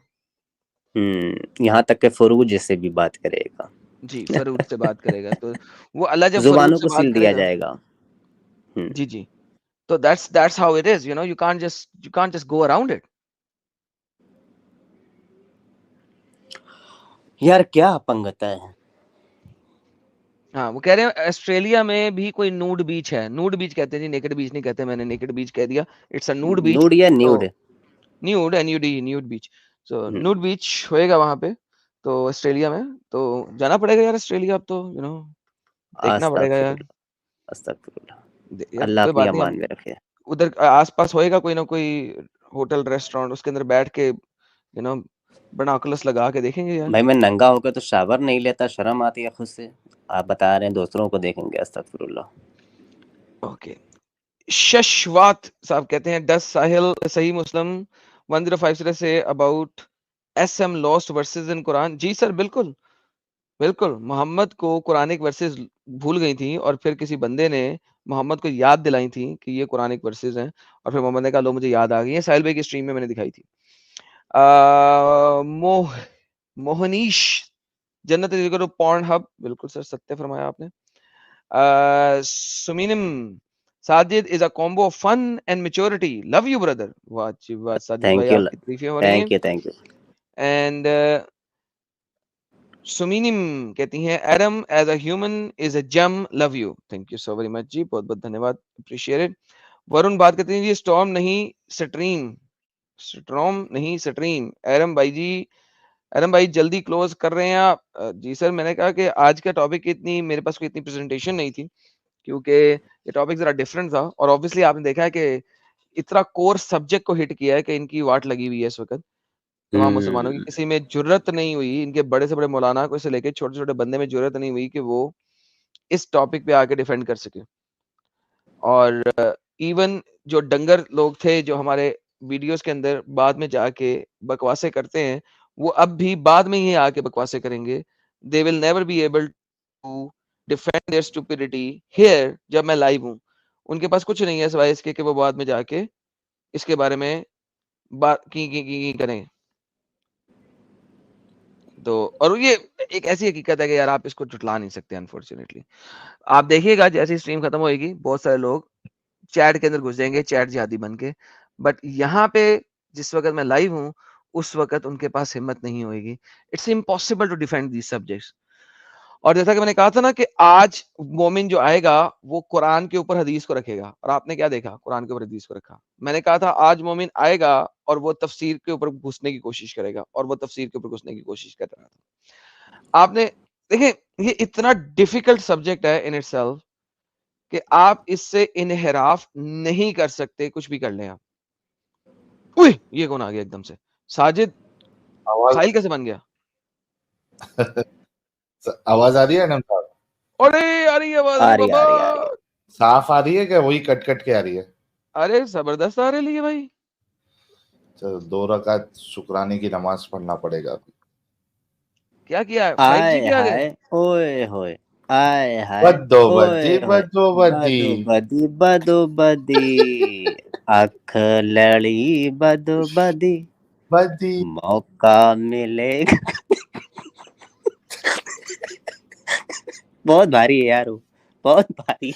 यहाँ तक के फरूज से भी बात करेगा। जी, फरूज से बात करेगा, तो वो अल्लाह जब फरूज जुबानों से को बात सिल दिया करेगा। जाएगा। हम्म, जी जी, तो that's how it is, you can't just go around it। यार क्या पंगता है। हाँ, वो कह रहे हैं ऑस्ट्रेलिया में भी कोई नूड बीच है, नूड बीच कहते हैं जी, नेकेड बीच नहीं कहते, मैंने नेकेड बीच कह दिया, इट्स अ नूड बीच। नूड या तो nude? Nude, NUD, nude beach. So hmm, nude beach होएगा वहां पे, तो ऑस्ट्रेलिया में तो जाना पड़ेगा यार ऑस्ट्रेलिया, अब तो देखना पड़ेगा यार। अस्तगफिरुल्लाह, अस्तगफिरुल्लाह। यार अल्लाह कोई अपनी बात नहीं, अमान हम में रखे। उधर आसपास होएगा कोई ना कोई होटल रेस्टोरेंट, उसके अंदर बैठ के बनाकुलस लगा के देखेंगे यार। भाई मैं नंगा होकर तो शावर नहीं लेता, शर्म आती है खुद से, आप बता रहे हैं दूसरों को देखेंगे, अस्तगफिरुल्लाह। ओके, शशवात साहब कहते हैं, डस साहिल सही मुस्लिम 1050 से about SM lost verses in Quran? जी सर, बिल्कुल बिल्कुल, मोहम्मद को कुरानिक वर्सेस भूल गई थी और फिर किसी बंदे ने मोहम्मद को याद दिलाई थी कि ये कुरानिक वर्सेस हैं, और फिर मोहम्मद ने कहा लो मुझे याद आ गई है, साहिल भाई की स्ट्रीम में मैंने दिखाई थी। मोहनीश, जन्नत is equal to Pornhub, बिल्कुल सर, सत्य फरमाया आपने। Suminam, Sajid is a combo of fun and maturity, love you brother. वाह जी वाह, साजिद भाई थैंक यू, आपकी तारीफें हो रही हैं। Thank you, thank you. And Suminim कहती हैं, Adam as a human is a gem, love you, thank you so very much जी, बहुत बहुत धन्यवाद, अप्रिशिएटेड। वरुण बात करते हैं जी, स्टॉर्म नहीं स्ट्रीम, स्ट्रॉम नहीं स्ट्रीम, एरम भाई जी, एरम भाई जल्दी क्लोज कर रहे हैं आप? जी सर, मैंने कहा कि आज का टॉपिक इतनी मेरे पास कोई इतनी प्रेजेंटेशन नहीं थी, क्योंकि ये टॉपिक जरा डिफरेंट था, और ऑब्वियसली आपने देखा है कि इतना कोर सब्जेक्ट को हिट किया है कि इनकी वाट लगी हुई है इस वक्त तमाम मुसलमानों की, हम्म, किसी में जुर्रत नहीं हुई, इनके बड़े से बड़े मौलाना को से लेके छोटे छोटे बंदे में जुर्रत नहीं हुई कि वो इस टॉपिक पे आके डिफेंड कर सके। और इवन जो डंगर लोग थे जो हमारे वीडियोस के अंदर बाद में जाके बकवासें करते हैं, वो अब भी बाद में ही आके बकवासें करेंगे। They will never be able to defend their stupidity here जब मैं लाइव हूँ। उनके पास कुछ नहीं है सिवाय इसके कि वो बाद में जाके इसके बारे में बात की करें। तो और ये एक ऐसी हकीकत है कि यार आप इसको झुटला नहीं सकते अनफॉर्चुनेटली। आप देखिएगा जैसे ही स्ट्रीम खत्म होएगी बहुत सारे लोग चैट के अंदर घुस जाएंगे चैट जिहादी बन के, बट यहाँ पे जिस वक्त मैं लाइव हूँ उस वक्त उनके पास हिम्मत नहीं होएगी। It's impossible to defend these subjects. और जैसा कि मैंने कहा था ना कि आज मोमिन जो आएगा वो कुरान के ऊपर हदीस को रखेगा, और आपने क्या देखा, कुरान के ऊपर हदीस को रखा। मैंने कहा था आज मोमिन आएगा और वो तफसीर के ऊपर घुसने की कोशिश करेगा, और वो तफसीर के ऊपर घुसने की कोशिश कर रहा था। आपने देखें ये इतना डिफिकल्ट सब्जेक्ट है इन इटसेल्फ कि आप इससे इनहराफ नहीं कर सकते, कुछ भी कर लें आप। उई, ये कौन आ गया एकदम से? साजिद आवाज साहिल कैसे बन गया? आवाज आ रही है ना साहब? अरे आ रही है आवाज, आ अरे रही बाबा, आ रही। साफ आ रही है क्या वही कट कट के आ रही है? अरे जबरदस्त आ रही है भाई। चलो 2 रकात शुक्राने की नमाज पढ़ना पड़ेगा अभी। क्या किया? 5G आय पे आ गए? हाय ओए होए, आय हाय बद्दो ओए बद्दी होए, बद्दो बद्दी बदो बदी बदो बदी, आँख लड़ी बदो बदी, बद्दी। मौका मिलेगा। बहुत भारी है यार वो, बहुत भारी।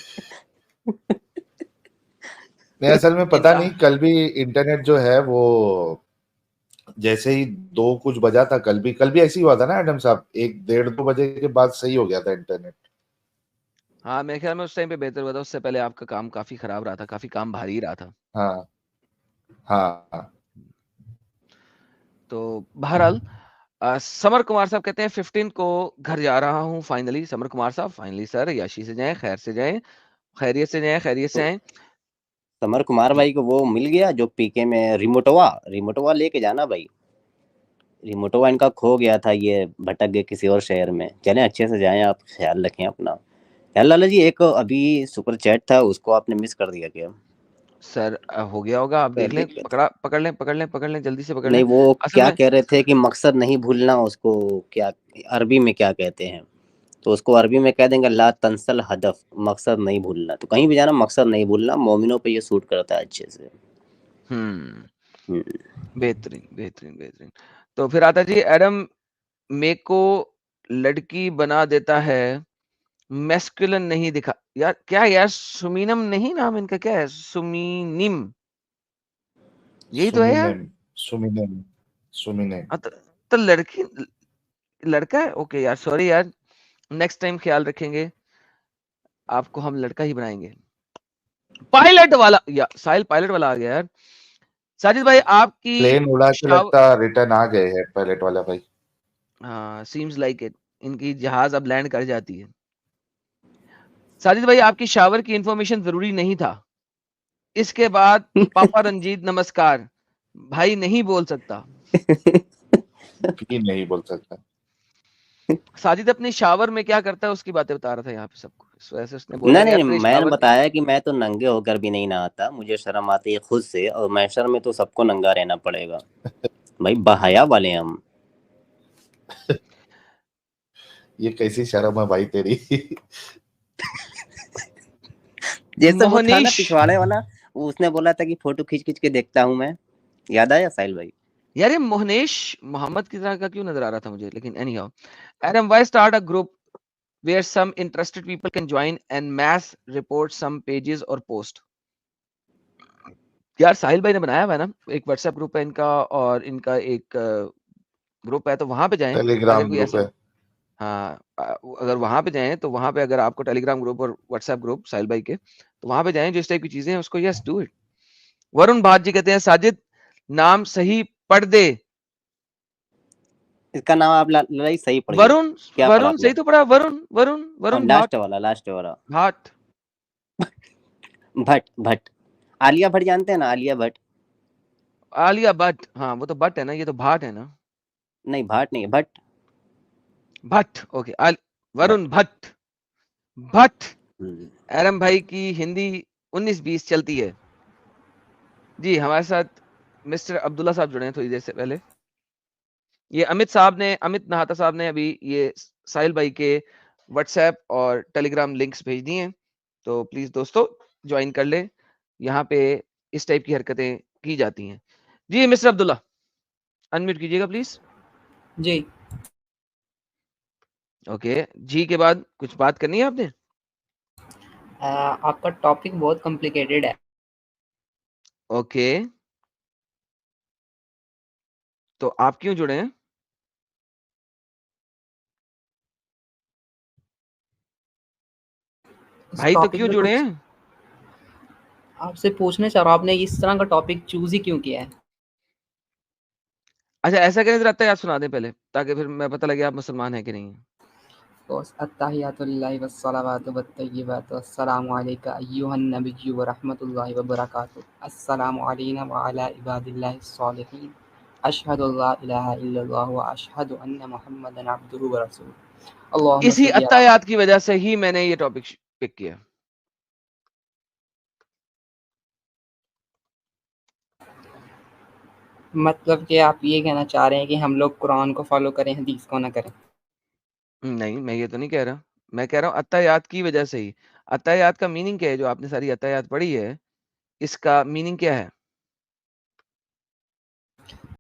नहीं असल में पता इंसान नहीं, कल भी इंटरनेट जो है वो जैसे ही 2 कुछ बजा था, कल भी ऐसे ही हुआ था ना एडम साहब, 1 डेढ़ 2 बजे के बाद सही हो गया था इंटरनेट। हाँ मेरे ख्याल में उस टाइम पे बेहतर हुआ था, उससे पहले आपका काम काफी खराब रहा था, काफी काम भारी रहा था। हाँ हाँ। तो बहरहाल समर कुमार साहब कहते हैं 15 को घर जा रहा हूँ फाइनली। समर कुमार साहब फाइनली सर, याशी से जाएं, खैर से जाएं, खैरियत से जाएं, खैरियत से आएं। समर कुमार भाई को वो मिल गया जो पीके में रिमोटवा लेके जाना भाई। रिमोटवा इनका खो गया था, ये भटक गए किसी और शहर में। चलें अच्छे से जाएं, आप ख्याल रखें अपना। यार लाला जी एक अभी सुपर चैट था, उसको आपने मिस कर दिया क्या? सर हो गया होगा, आप देख लें, दिक्कत पकड़ लें, जल्दी से पकड़ लें। नहीं, वो असल क्या में कह रहे थे कि मकसद नहीं भूलना, उसको क्या अरबी में क्या कहते हैं, तो उसको अरबी में कह देंगे ला तंसल हदफ, मकसद नहीं भूलना। तो कहीं भी जाना मकसद नहीं भूलना, मोमिनों पे ये सूट करता है अच्छे से। बेहतरीन बेहतरीन बेहतरीन। तो फिर आता जी एडम, मेरे को लड़की बना देता है, मैस्कुलिन नहीं दिखा। यार क्या यार, सुमीनम नहीं नाम इनका, क्या है, सुमीनिम, यही तो है यार। सुमिनेम तो लड़की लड़का है, ओके यार, सॉरी यार, नेक्स्ट टाइम ख्याल रखेंगे, आपको हम लड़का ही बनाएंगे। पायलट वाला या साहिल पायलट वाला आ गया यार। साजिद भाई आपकी प्लेन उड़ा के लगता रिटर्न आ गए हैं पायलट वाला भाई। हाँ सीम्स लाइक इट, इनकी जहाज अब लैंड कर जाती है। साजिद भाई आपकी शावर की इंफॉर्मेशन जरूरी नहीं था। इसके बाद पापा रंजीत नमस्कार, भाई नहीं बोल सकता। भी नहीं बोल सकता। साजिद अपने शावर में क्या करता है उसकी बातें बता रहा था यहाँ पे सबको, इस वजह से उसने बोला नहीं यार नहीं, तेरे मैंने शावर बताया कि मैं तो नंगे होकर भी नहीं नहाता, मुझे शर्म आती है खुद से, और मैशर में तो सबको नंगा रहना पड़ेगा भाई, बहाया वाले हम। ये कैसी शर्म है भाई तेरी? जैसे वो था ना मोहनीश, पिछवाड़े वाला, वो उसने बोला था कि फोटो खींच खींच के देखता हूँ मैं, याद आया साहिल भाई? यार ये मोहनीश मोहम्मद की तरह का क्यों नजर आ रहा था मुझे, लेकिन any how. Adam why start a group where some interested people can join and mass report some pages or post। यार साहिल भाई ने बनाया हुआ है ना, एक व्हाट्सएप ग्रुप है इनका, और इनका एक ग्रुप है, तो वहां पे जाएं अगर टेलीग्राम कोई ग्रुप ऐसा, है। हाँ अगर वहां पे जाएं तो वहां पे अगर आपको टेलीग्राम ग्रुप और व्हाट्सएप ग्रुप साहिल भाई के, तो वहां पे जाएं, जो इस टाइप की चीजें हैं उसको यस डू इट। वरुण भाट जी कहते हैं साजिद नाम सही पढ़ दे। इसका नाम आप लड़ाई सही पढ़िए। वरुण, क्या पढ़ा वरुण आपने? सही तो पढ़ा, वरुण वरुण वरुण भाट, लास्ट वाला भाट भट्ट भट्ट, आलिया भट्ट जानते हैं ना, आलिया भट्ट? आलिया भट्ट, हाँ वो तो भट्ट है ना, ये तो भाट है ना। नहीं भाट नहीं, भट्ट भट्ट, ओके, वरुण भट्ट, बट एरम भाई की हिंदी 19-20 चलती है जी। हमारे साथ मिस्टर अब्दुल्ला साहब जुड़े हैं थोड़ी देर से पहले। ये अमित नाहता साहब ने अभी ये साहिल भाई के व्हाट्सएप और टेलीग्राम लिंक्स भेज दिए हैं, तो प्लीज दोस्तों ज्वाइन कर ले। यहाँ पे इस टाइप की हरकतें की जाती हैं जी। मिस्टर अब्दुल्ला अनम्यूट कीजिएगा प्लीज। जी ओके जी के बाद कुछ बात करनी है आपने? आपका टॉपिक बहुत कॉम्प्लिकेटेड है। ओके तो आप क्यों जुड़े हैं? इस भाई तो टॉपिक क्यों पे जुड़े कुछ हैं? आपसे पूछना चाह रहा हूँ, आपने इस तरह का टॉपिक चूज ही क्यों किया है? अच्छा ऐसा करें, जरा आप सुना दें पहले, ताकि फिर मैं पता लगे आप मुसलमान हैं कि नहीं। अत्तहियातुल्लाहि वस्सलावातु वत्तय्यिबातु अस्सलामु अलैका अय्युहन नबिय्यु व रहमतुल्लाहि व बरकातुहू अस्सलामु अलैना व अला इबादिल्लाहिस सालिहीन अशहदु अल्ला इलाहा इल्लल्लाह व अशहदु अन्ना मुहम्मदन अब्दुहु व रसूलुहू। अल्लाहुम्मा इसी सल्ली अला अत्तायात की वजह से ही मैंने ये टॉपिक पिक किया। मतलब कि आप ये कहना चाह रहे हैं कि हम लोग कुरान को फॉलो करें, हदीस को ना करें? नहीं मैं ये तो नहीं कह रहा, मैं कह रहा हूँ अत्तायात की वजह से ही। अत्तायात का मीनिंग क्या है? जो आपने सारी अत्तायात पढ़ी है, इसका मीनिंग क्या है?